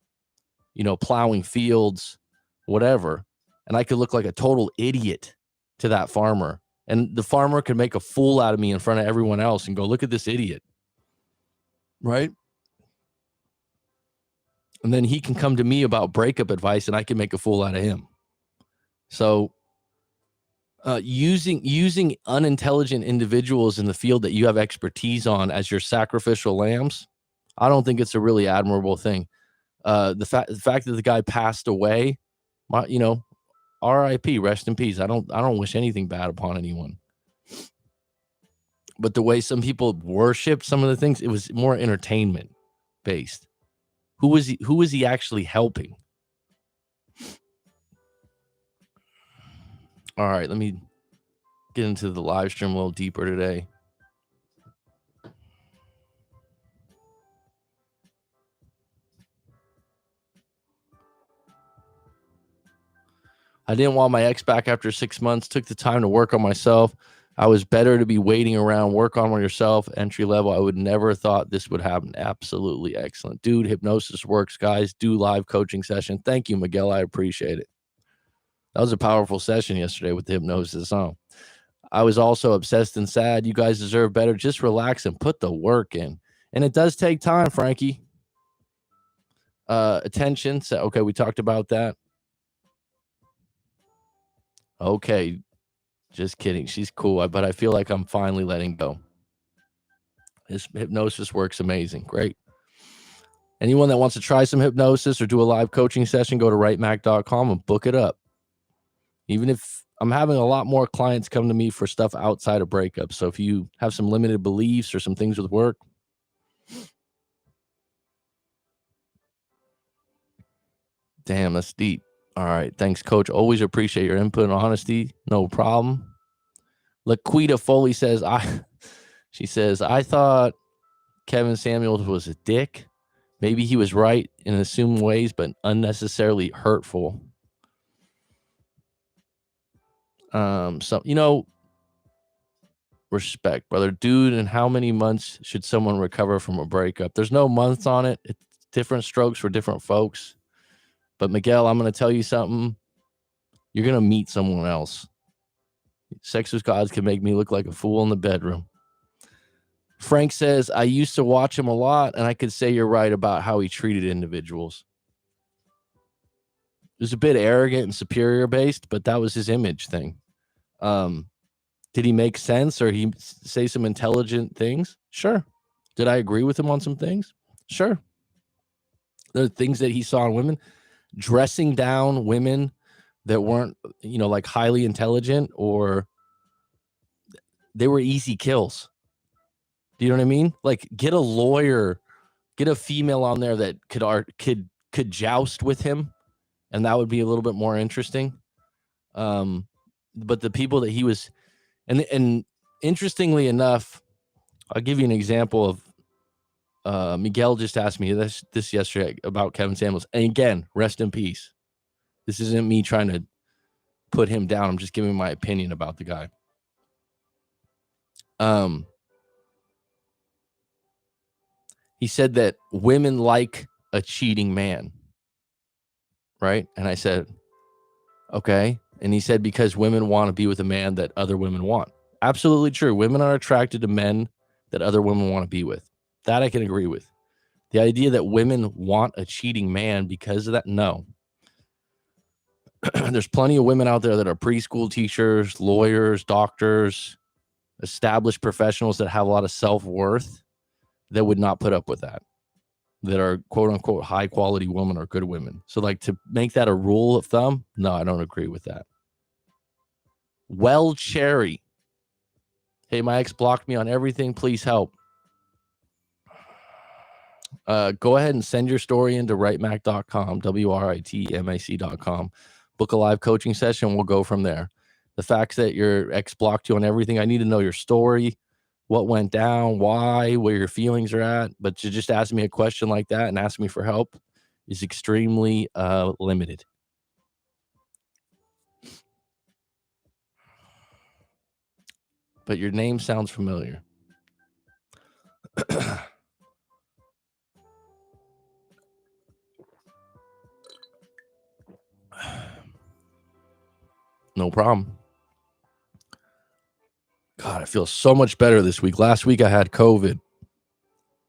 plowing fields, whatever. And I could look like a total idiot to that farmer. And the farmer could make a fool out of me in front of everyone else and go, look at this idiot. Right? And then he can come to me about breakup advice and I can make a fool out of him. So using unintelligent individuals in the field that you have expertise on as your sacrificial lambs, I don't think it's a really admirable thing. The fact that the guy passed away, R.I.P. Rest in peace. I don't wish anything bad upon anyone. But the way some people worship some of the things, it was more entertainment based. Who was he actually helping? All right, let me get into the live stream a little deeper today. I didn't want my ex back after 6 months, took the time to work on myself. I was better to be waiting around, work on yourself, entry level. I would never have thought this would happen. Absolutely excellent. Dude, hypnosis works, guys. Do live coaching session. Thank you, Miguel. I appreciate it. That was a powerful session yesterday with the hypnosis. Huh? I was also obsessed and sad. You guys deserve better. Just relax and put the work in. And it does take time, Frankie. Attention. So, okay, we talked about that. Okay. Just kidding. She's cool, but I feel like I'm finally letting go. His hypnosis works amazing. Great. Anyone that wants to try some hypnosis or do a live coaching session, go to rightmac.com and book it up. Even if I'm having a lot more clients come to me for stuff outside of breakups. So if you have some limited beliefs or some things with work, damn, that's deep. All right. Thanks, Coach. Always appreciate your input and honesty. No problem. Laquita Foley says, she says, I thought Kevin Samuels was a dick. Maybe he was right in assumed ways, but unnecessarily hurtful. Respect, brother. Dude, in how many months should someone recover from a breakup? There's no months on it. It's different strokes for different folks. But Miguel, I'm going to tell you something. You're going to meet someone else. Sex with gods can make me look like a fool in the bedroom. Frank says, I used to watch him a lot, and I could say you're right about how he treated individuals. It was a bit arrogant and superior based, but that was his image thing. Did he make sense or he say some intelligent things? Sure. Did I agree with him on some things? Sure. There are things that he saw in women, dressing down women that weren't, like highly intelligent, or they were easy kills. Do you know what I mean? Like, get a lawyer, get a female on there that could joust with him, and that would be a little bit more interesting. But the people that he was, and interestingly enough, I'll give you an example of Miguel just asked me this yesterday about Kevin Samuels. And again, rest in peace. This isn't me trying to put him down. I'm just giving my opinion about the guy. He said that women like a cheating man. Right? And I said, okay. And he said, because women want to be with a man that other women want. Absolutely true. Women are attracted to men that other women want to be with. That I can agree with. The idea that women want a cheating man because of that, no. There's plenty of women out there that are preschool teachers, lawyers, doctors, established professionals that have a lot of self-worth that would not put up with that are quote unquote high quality women or good women. So like to make that a rule of thumb, no, I don't agree with that. Well, Cherry. Hey, my ex blocked me on everything. Please help. Go ahead and send your story into writemac.com, WRITMAC.com. Book a live coaching session. We'll go from there. The fact that your ex blocked you on everything, I need to know your story, what went down, why, where your feelings are at. But to just ask me a question like that and ask me for help is extremely limited. But your name sounds familiar. No problem. God, I feel so much better this week. Last week I had COVID.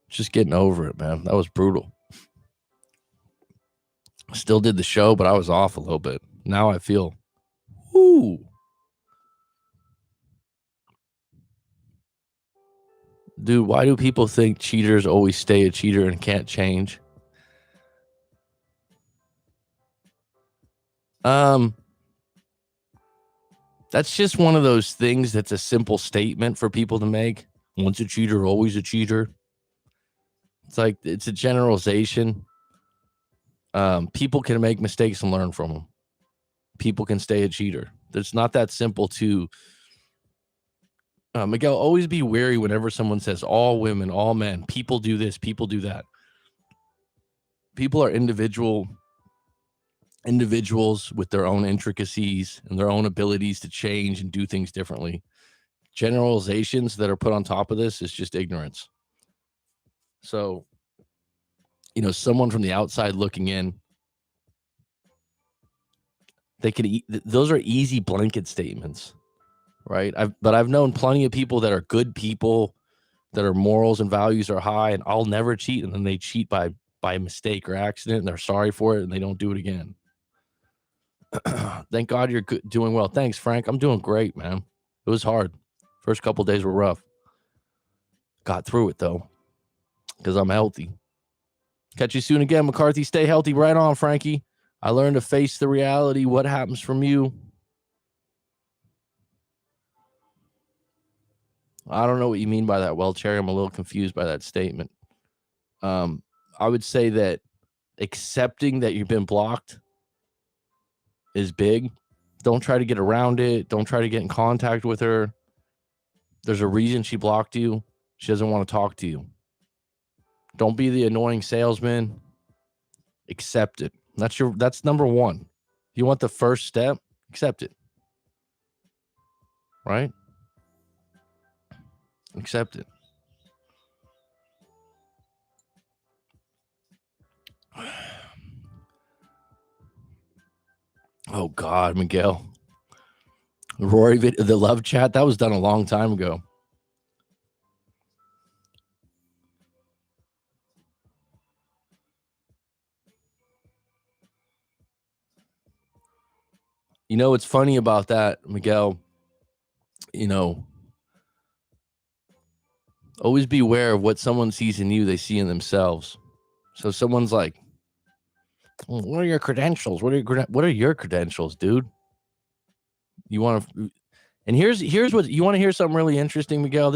Just getting over it, man. That was brutal. Still did the show, but I was off a little bit. Now I feel, whoo. Dude, why do people think cheaters always stay a cheater and can't change? That's just one of those things that's a simple statement for people to make. Once a cheater, always a cheater. It's like, it's a generalization. People can make mistakes and learn from them. People can stay a cheater. It's not that simple to, Miguel, always be wary whenever someone says all women, all men, people do this, people do that. People are individuals with their own intricacies and their own abilities to change and do things differently. Generalizations that are put on top of this is just ignorance. So, someone from the outside looking in, those are easy blanket statements, right? But I've known plenty of people that are good people, that are morals and values are high, and I'll never cheat, and then they cheat by mistake or accident, and they're sorry for it, and they don't do it again. Thank God you're doing well. Thanks, Frank. I'm doing great, man. It was hard. First couple days were rough. Got through it, though, because I'm healthy. Catch you soon again, McCarthy. Stay healthy. Right on, Frankie. I learned to face the reality. What happens from you? I don't know what you mean by that. Well, Cherry, I'm a little confused by that statement. I would say that accepting that you've been blocked is big. Don't try to get around it. Don't try to get in contact with her. There's a reason she blocked you. She doesn't want to talk to you. Don't be the annoying salesman. Accept it. That's number one. You want the first step? Accept it. Right? Accept it. Oh God, Miguel. Rory, the love chat, that was done a long time ago. You know what's funny about that, Miguel? Always be aware of what someone sees in you, they see in themselves. So someone's like, what are your credentials? What are your credentials, dude? You want to, and here's what you want to hear something really interesting, Miguel.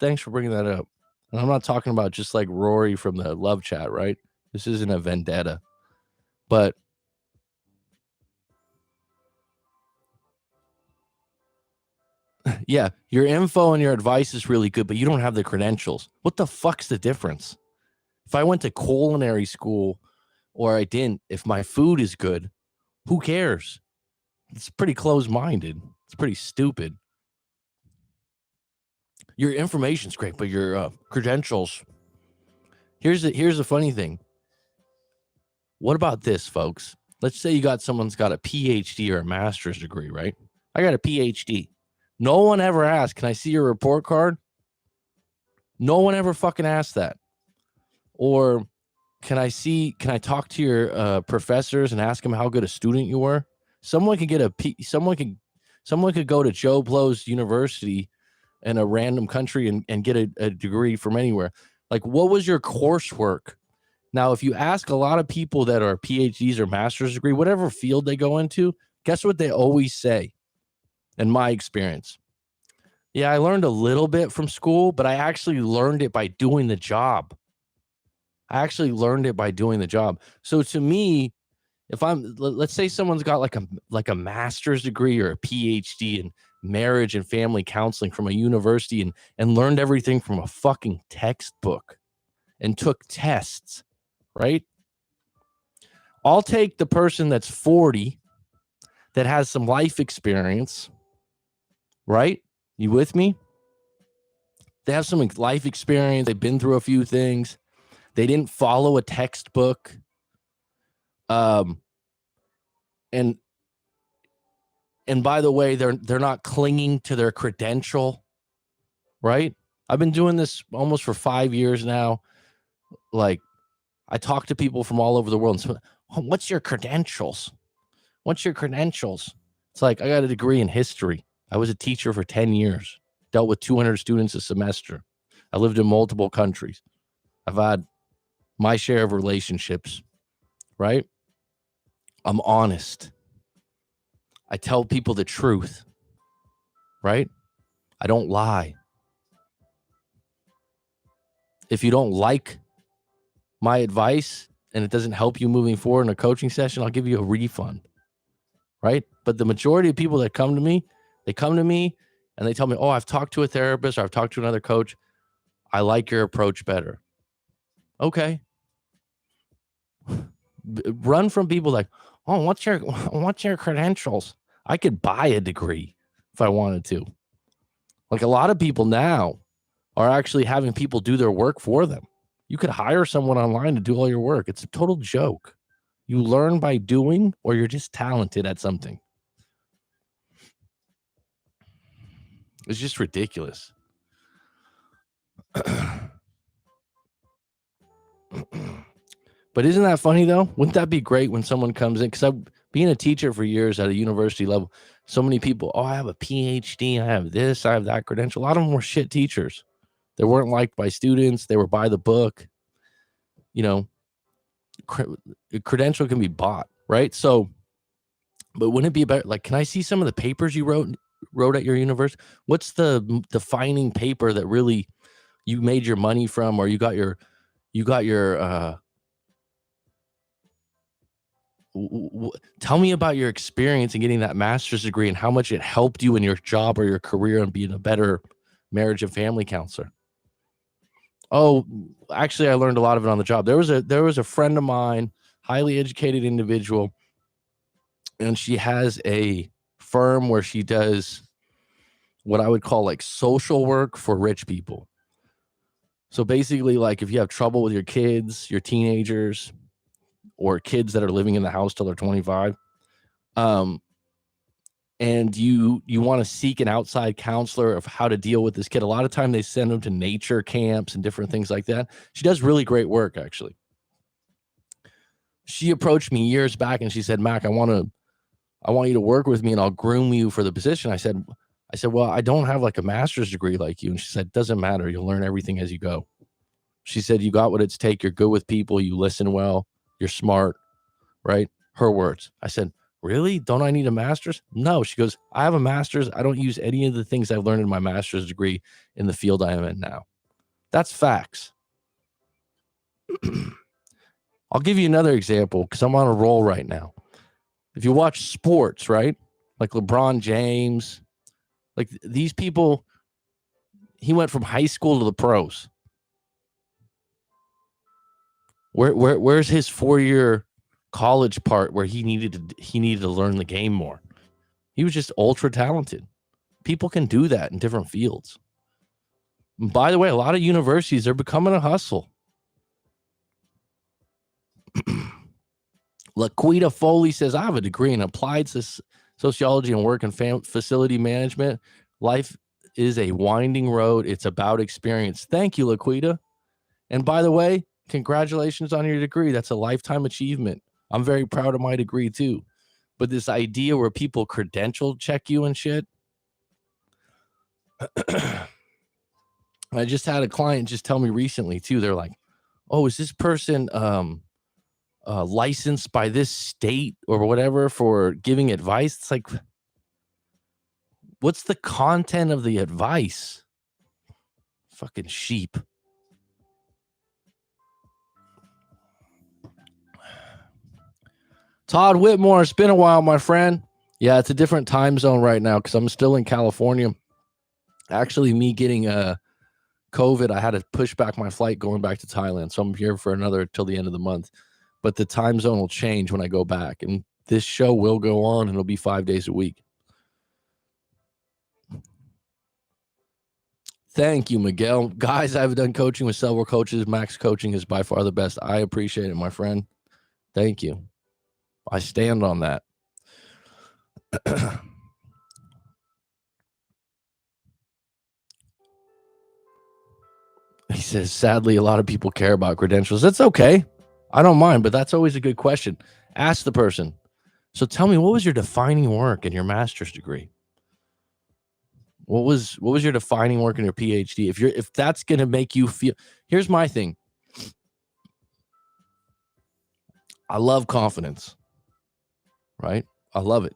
Thanks for bringing that up. And I'm not talking about just like Rory from the love chat, right? This isn't a vendetta, but yeah, your info and your advice is really good, but you don't have the credentials. What the fuck's the difference? If I went to culinary school or I didn't, if my food is good, who cares? It's pretty close-minded. It's pretty stupid. Your information's great, but your credentials, Here's the funny thing. What about this, folks? Let's say someone's got a PhD or a master's degree, right? I got a PhD. No one ever asked, can I see your report card? No one ever fucking asked that. Or can I talk to your professors and ask them how good a student you were? Someone could go to Joe Blow's university in a random country and get a degree from anywhere. Like, what was your coursework? Now, if you ask a lot of people that are PhDs or master's degree, whatever field they go into, guess what they always say, in my experience? Yeah, I learned a little bit from school, but I actually learned it by doing the job. So to me, if let's say someone's got like a master's degree or a PhD in marriage and family counseling from a university and learned everything from a fucking textbook and took tests, right? I'll take the person that's 40 that has some life experience, right? You with me? They have some life experience. They've been through a few things. They didn't follow a textbook. And by the way, they're not clinging to their credential, right? I've been doing this almost for 5 years now. Like, I talk to people from all over the world. And what's your credentials? It's like, I got a degree in history. I was a teacher for 10 years, dealt with 200 students a semester. I lived in multiple countries. I've had my share of relationships, right? I'm honest. I tell people the truth, right? I don't lie. If you don't like my advice and it doesn't help you moving forward in a coaching session, I'll give you a refund, right? But the majority of people that come to me, and they tell me, oh, I've talked to a therapist or I've talked to another coach. I like your approach better. Okay. Run from people like, oh, what's your credentials? I could buy a degree if I wanted to. Like, a lot of people now are actually having people do their work for them. You could hire someone online to do all your work. It's a total joke. You learn by doing, or you're just talented at something. It's just ridiculous. But isn't that funny, though? Wouldn't that be great when someone comes in? Because I've been a teacher for years at a university level. So many people, oh, I have a PhD, I have this, I have that credential. A lot of them were shit teachers. They weren't liked by students. They were by the book. You know, credential can be bought, right? So, but wouldn't it be about, like, can I see some of the papers you wrote at your university? What's the defining paper that really you made your money from, or you got your tell me about your experience in getting that master's degree and how much it helped you in your job or your career and being a better marriage and family counselor. Oh, actually, I learned a lot of it on the job. There was a friend of mine, highly educated individual, and she has a firm where she does what I would call like social work for rich people. So basically, like, if you have trouble with your kids, your teenagers, or kids that are living in the house till they're 25, and you want to seek an outside counselor of how to deal with this kid, a lot of time they send them to nature camps and different things like that. She does really great work, actually. She approached me years back and she said, Mac, I want you to work with me and I'll groom you for the position. I said, well, I don't have like a master's degree like you. And she said, doesn't matter. You'll learn everything as you go. She said, you got what it's take. You're good with people. You listen well. You're smart, right? Her words. I said, really? Don't I need a master's? No. She goes, I have a master's. I don't use any of the things I've learned in my master's degree in the field I am in now. That's facts. I'll give you another example because I'm on a roll right now. If you watch sports, right? Like LeBron James, like these people, he went from high school to the pros. Where's his 4-year college part where he needed to learn the game more? He was just ultra talented. People can do that in different fields. And by the way, a lot of universities are becoming a hustle. Laquita Foley says, I have a degree in applied sociology and work and facility management. Life is a winding road. It's about experience. Thank you, Laquita. And by the way, congratulations on your degree. That's a lifetime achievement. I'm very proud of my degree too. But this idea where people credential check you and shit. I just had a client just tell me recently too. They're like, oh, is this person licensed by this state or whatever for giving advice? It's like, what's the content of the advice? Fucking sheep. Todd Whitmore, it's been a while, my friend. Yeah, it's a different time zone right now because I'm still in California. Actually, me getting COVID, I had to push back my flight going back to Thailand. So I'm here for another till the end of the month. But the time zone will change when I go back. And this show will go on and it'll be 5 days a week. Thank you, Miguel. Guys, I've done coaching with several coaches. Max Coaching is by far the best. I appreciate it, my friend. Thank you. I stand on that. He says, sadly, a lot of people care about credentials. That's okay. I don't mind, but that's always a good question. Ask the person. So tell me, what was your defining work in your master's degree? What was your defining work in your PhD? If that's going to make you feel, here's my thing. I love confidence, right? I love it.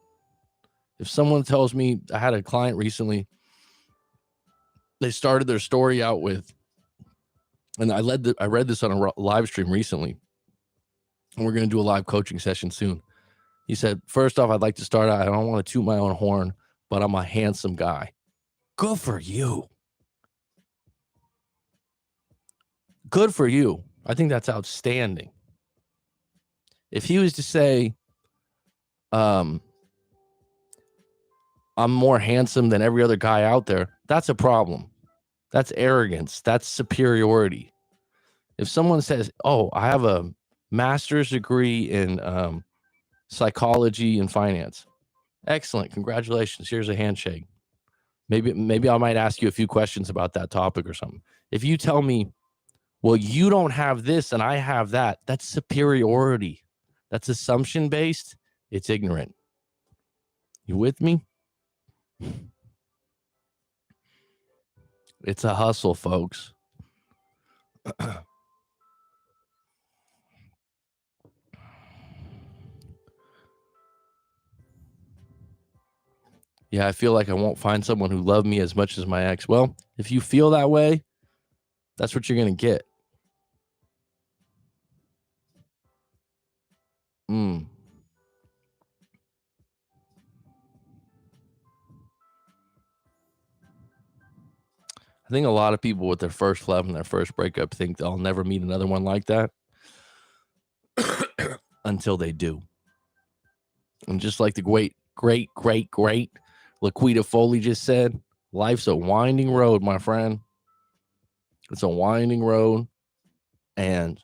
If someone tells me, I had a client recently, they started their story out with, and I read this on a live stream recently, and we're going to do a live coaching session soon. He said, first off, I'd like to start out, I don't want to toot my own horn, but I'm a handsome guy. Good for you. Good for you. I think that's outstanding. If he was to say, I'm more handsome than every other guy out there, that's a problem. That's arrogance. That's superiority. If someone says, oh, I have a master's degree in psychology and finance. Excellent. Congratulations. Here's a handshake. Maybe I might ask you a few questions about that topic or something. If you tell me, well, you don't have this and I have that, that's superiority. That's assumption based. It's ignorant. You with me? It's a hustle, folks. Yeah, I feel like I won't find someone who loved me as much as my ex. Well, if you feel that way, that's what you're going to get. I think a lot of people with their first love and their first breakup think they'll never meet another one like that until they do. And just like the great Laquita Foley just said, life's a winding road, my friend. It's a winding road. And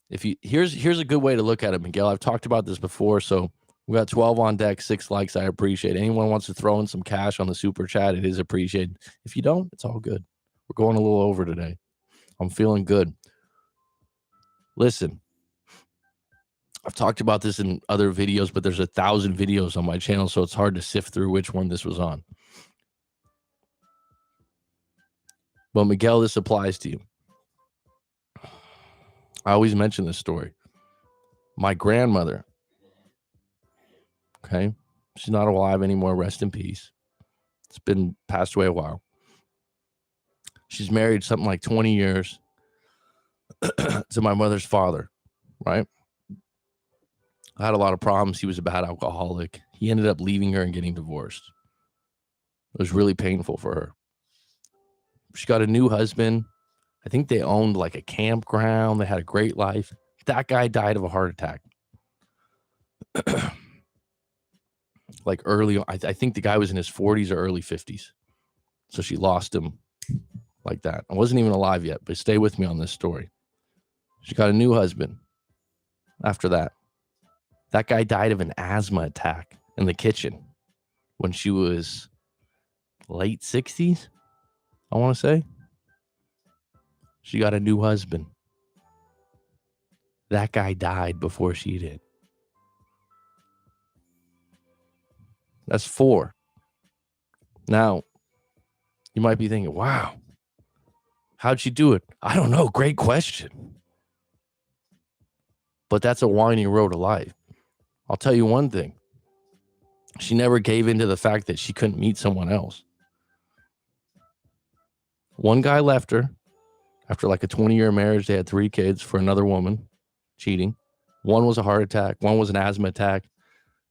if you here's a good way to look at it, Miguel. I've talked about this before, so we got 12 on deck, 6 likes. I appreciate it. Anyone wants to throw in some cash on the super chat, it is appreciated. If you don't, it's all good. We're going a little over today. I'm feeling good. Listen, I've talked about this in other videos, but there's 1,000 videos on my channel, so it's hard to sift through which one this was on. But Miguel, this applies to you. I always mention this story. My grandmother, okay, she's not alive anymore. Rest in peace. It's been passed away a while. She's married something like 20 years to my mother's father, right? I had a lot of problems. He was a bad alcoholic. He ended up leaving her and getting divorced. It was really painful for her. She got a new husband. I think they owned like a campground. They had a great life. That guy died of a heart attack. Like early, I think the guy was in his 40s or early 50s. So she lost him like that. I wasn't even alive yet, but stay with me on this story. She got a new husband. after that. That guy died of an asthma attack in the kitchen when she was late 60s, I want to say. She got a new husband. That guy died before she did. That's 4. Now, you might be thinking, wow, how'd she do it? I don't know. Great question. But that's a winding road of life. I'll tell you one thing. She never gave in to the fact that she couldn't meet someone else. One guy left her after like a 20-year marriage. They had 3 kids for another woman, cheating. One was a heart attack. One was an asthma attack.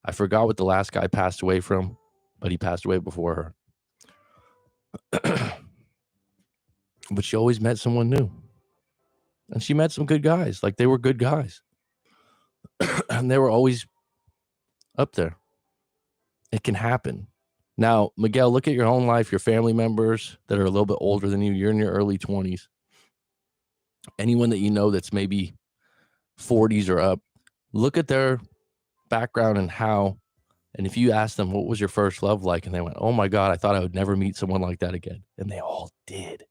I forgot what the last guy passed away from, but he passed away before her. But she always met someone new. And she met some good guys. Like, they were good guys. And they were always up there. It can happen. Now, Miguel, look at your own life, your family members that are a little bit older than you. You're in your early 20s. Anyone that you know that's maybe 40s or up, look at their background and how, and if you ask them, what was your first love like? And they went, oh my God, I thought I would never meet someone like that again. And they all did.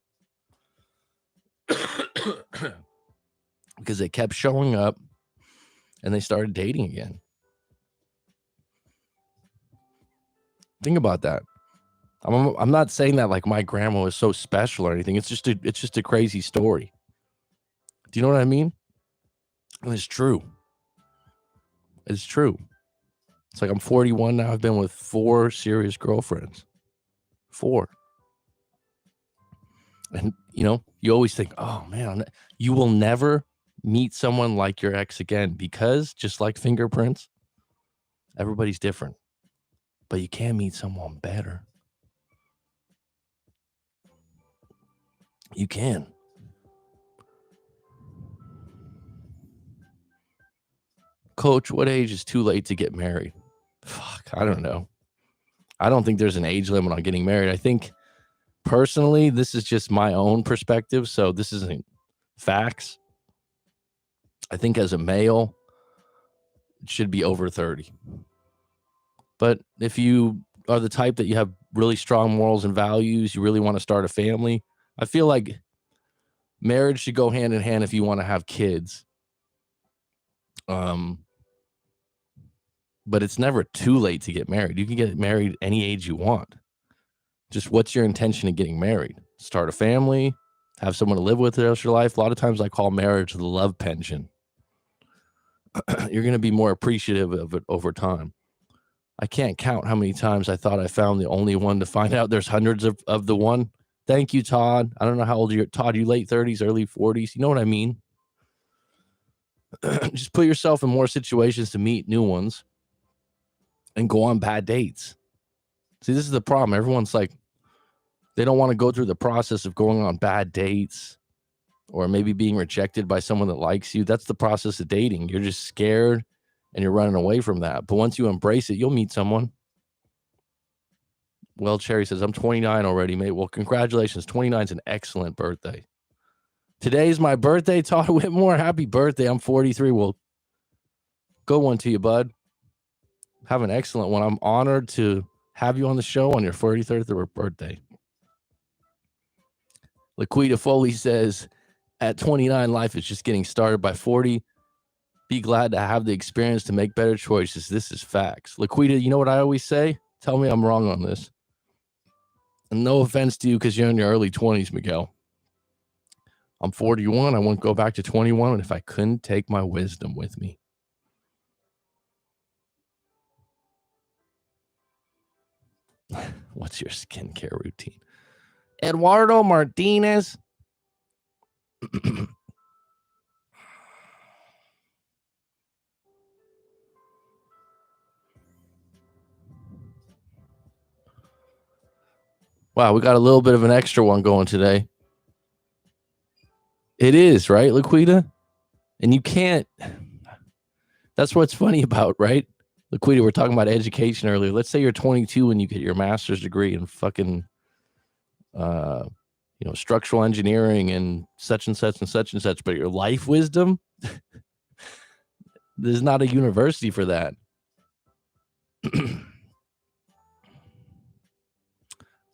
Because they kept showing up and they started dating again. Think about that. I'm not saying that like my grandma was so special or anything. It's just a crazy story. Do you know what I mean? And it's true. It's true. It's like I'm 41 now. I've been with 4 serious girlfriends. 4. And, you know, you always think, oh, man, you will never meet someone like your ex again because just like fingerprints, everybody's different. But you can meet someone better. You can. Coach, what age is too late to get married? Fuck, I don't know. I don't think there's an age limit on getting married. I think personally, this is just my own perspective, so this isn't facts. I think as a male, it should be over 30. But if you are the type that you have really strong morals and values, you really want to start a family, I feel like marriage should go hand in hand if you want to have kids. But it's never too late to get married. You can get married any age you want. Just what's your intention of getting married? Start a family, have someone to live with the rest of your life. A lot of times I call marriage the love pension. You're going to be more appreciative of it over time. I can't count how many times I thought I found the only one to find out there's hundreds of the one. Thank you, Todd. I don't know how old you're. Todd, you late 30s, early 40s. You know what I mean? Just put yourself in more situations to meet new ones and go on bad dates. See, this is the problem. Everyone's like, they don't want to go through the process of going on bad dates or maybe being rejected by someone that likes you. That's the process of dating. You're just scared and you're running away from that. But once you embrace it, you'll meet someone. Well, Cherry says, I'm 29 already, mate. Well, congratulations. 29 is an excellent birthday. Today's my birthday, Todd Whitmore. Happy birthday. I'm 43. Well, good one to you, bud. Have an excellent one. I'm honored to have you on the show on your 43rd birthday. Laquita Foley says, at 29, life is just getting started. By 40, be glad to have the experience to make better choices. This is facts. Laquita, you know what I always say? Tell me I'm wrong on this. And no offense to you because you're in your early 20s, Miguel. I'm 41. I wouldn't go back to 21 if I couldn't take my wisdom with me. What's your skincare routine? Eduardo Martinez. Wow, we got a little bit of an extra one going today. It is, right, Laquita? And you can't. That's what's funny about, right? Laquita, we're talking about education earlier. Let's say you're 22 and you get your master's degree in fucking, structural engineering and such and such and such and such. But your life wisdom, There's not a university for that.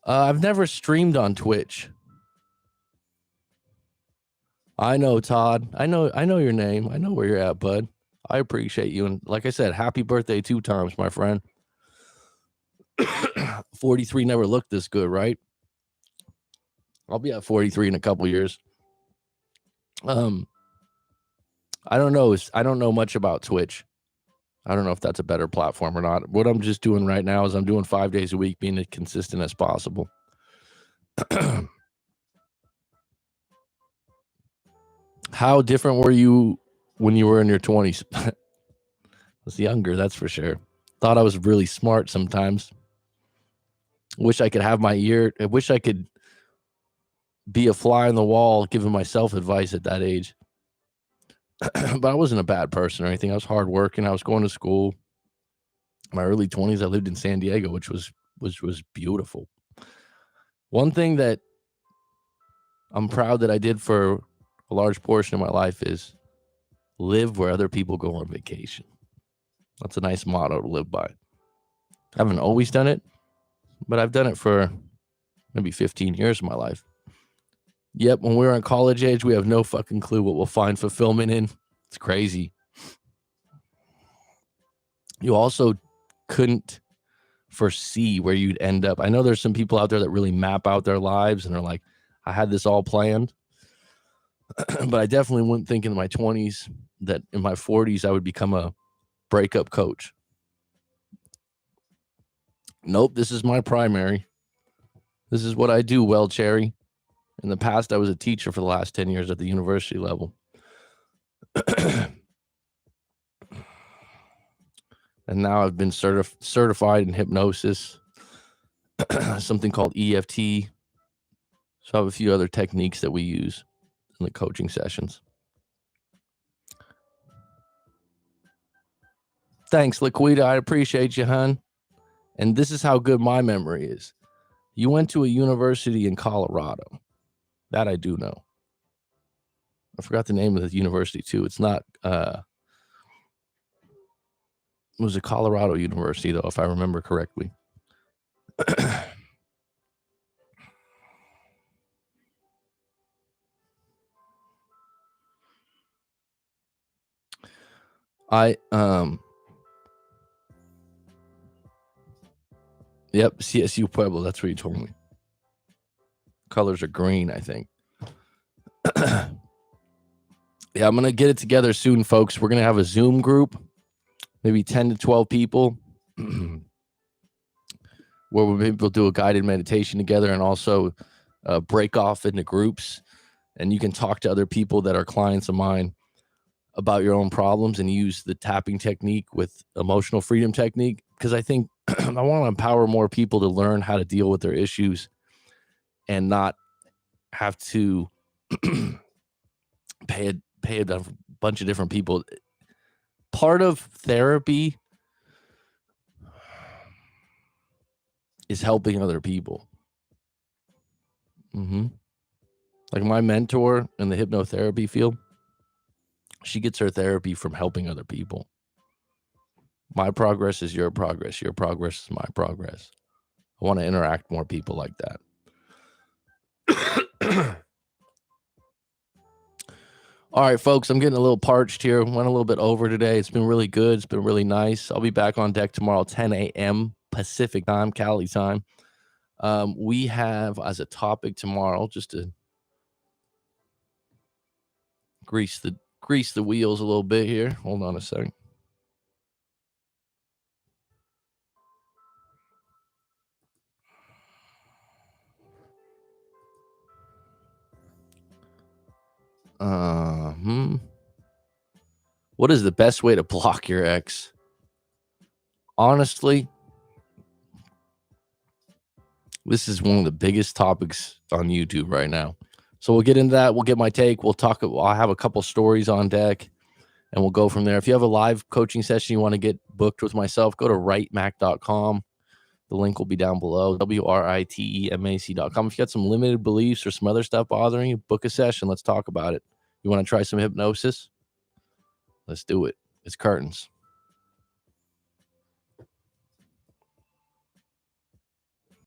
I've never streamed on Twitch. I know, Todd. I know your name. I know where you're at, bud. I appreciate you. And like I said, happy birthday 2 times, my friend. 43 never looked this good, right? I'll be at 43 in a couple years. I don't know. I don't know much about Twitch. I don't know if that's a better platform or not. What I'm just doing right now is I'm doing 5 days a week, being as consistent as possible. How different were you when you were in your 20s? I was younger, that's for sure. Thought I was really smart sometimes. Wish I could have my ear. I wish I could be a fly on the wall giving myself advice at that age. But I wasn't a bad person or anything. I was hardworking. I was going to school. In my early 20s, I lived in San Diego, which was beautiful. One thing that I'm proud that I did for a large portion of my life is live where other people go on vacation. That's a nice motto to live by. I haven't always done it, but I've done it for maybe 15 years of my life. Yep, when we were in college age, we have no fucking clue what we'll find fulfillment in. It's crazy. You also couldn't foresee where you'd end up. I know there's some people out there that really map out their lives and are like, I had this all planned. But I definitely wouldn't think in my 20s that in my 40s I would become a breakup coach. Nope, this is my primary. This is what I do well, Cherry. In the past, I was a teacher for the last 10 years at the university level. And now I've been certified in hypnosis, something called EFT. So I have a few other techniques that we use in the coaching sessions. Thanks, Liquida. I appreciate you, hon. And this is how good my memory is. You went to a university in Colorado. That I do know. I forgot the name of the university, too. It's not... it was a Colorado university, though, if I remember correctly. Yep, CSU Pueblo. That's what you told me. Colors are green, I think. Yeah, I'm going to get it together soon, folks. We're going to have a Zoom group, maybe 10 to 12 people, where we'll do a guided meditation together and also break off into groups. And you can talk to other people that are clients of mine about your own problems and use the tapping technique with emotional freedom technique. Because I think I want to empower more people to learn how to deal with their issues and not have to pay a bunch of different people. Part of therapy is helping other people. Like my mentor in the hypnotherapy field, she gets her therapy from helping other people. My progress is your progress. Your progress is my progress. I want to interact more people like that. All right, folks, I'm getting a little parched here. Went a little bit over today. It's been really good. It's been really nice. I'll be back on deck tomorrow, 10 a.m. Pacific time, Cali time. We have as a topic tomorrow, just to grease the wheels a little bit here. Hold on a second. What is the best way to block your ex? Honestly, this is one of the biggest topics on YouTube right now. So we'll get into that. We'll get my take. I'll have a couple stories on deck and we'll go from there. If you have a live coaching session you want to get booked with myself, go to writemac.com. The link will be down below, WRITEMAC.com. If you got some limited beliefs or some other stuff bothering you, book a session. Let's talk about it. You want to try some hypnosis? Let's do it. It's curtains.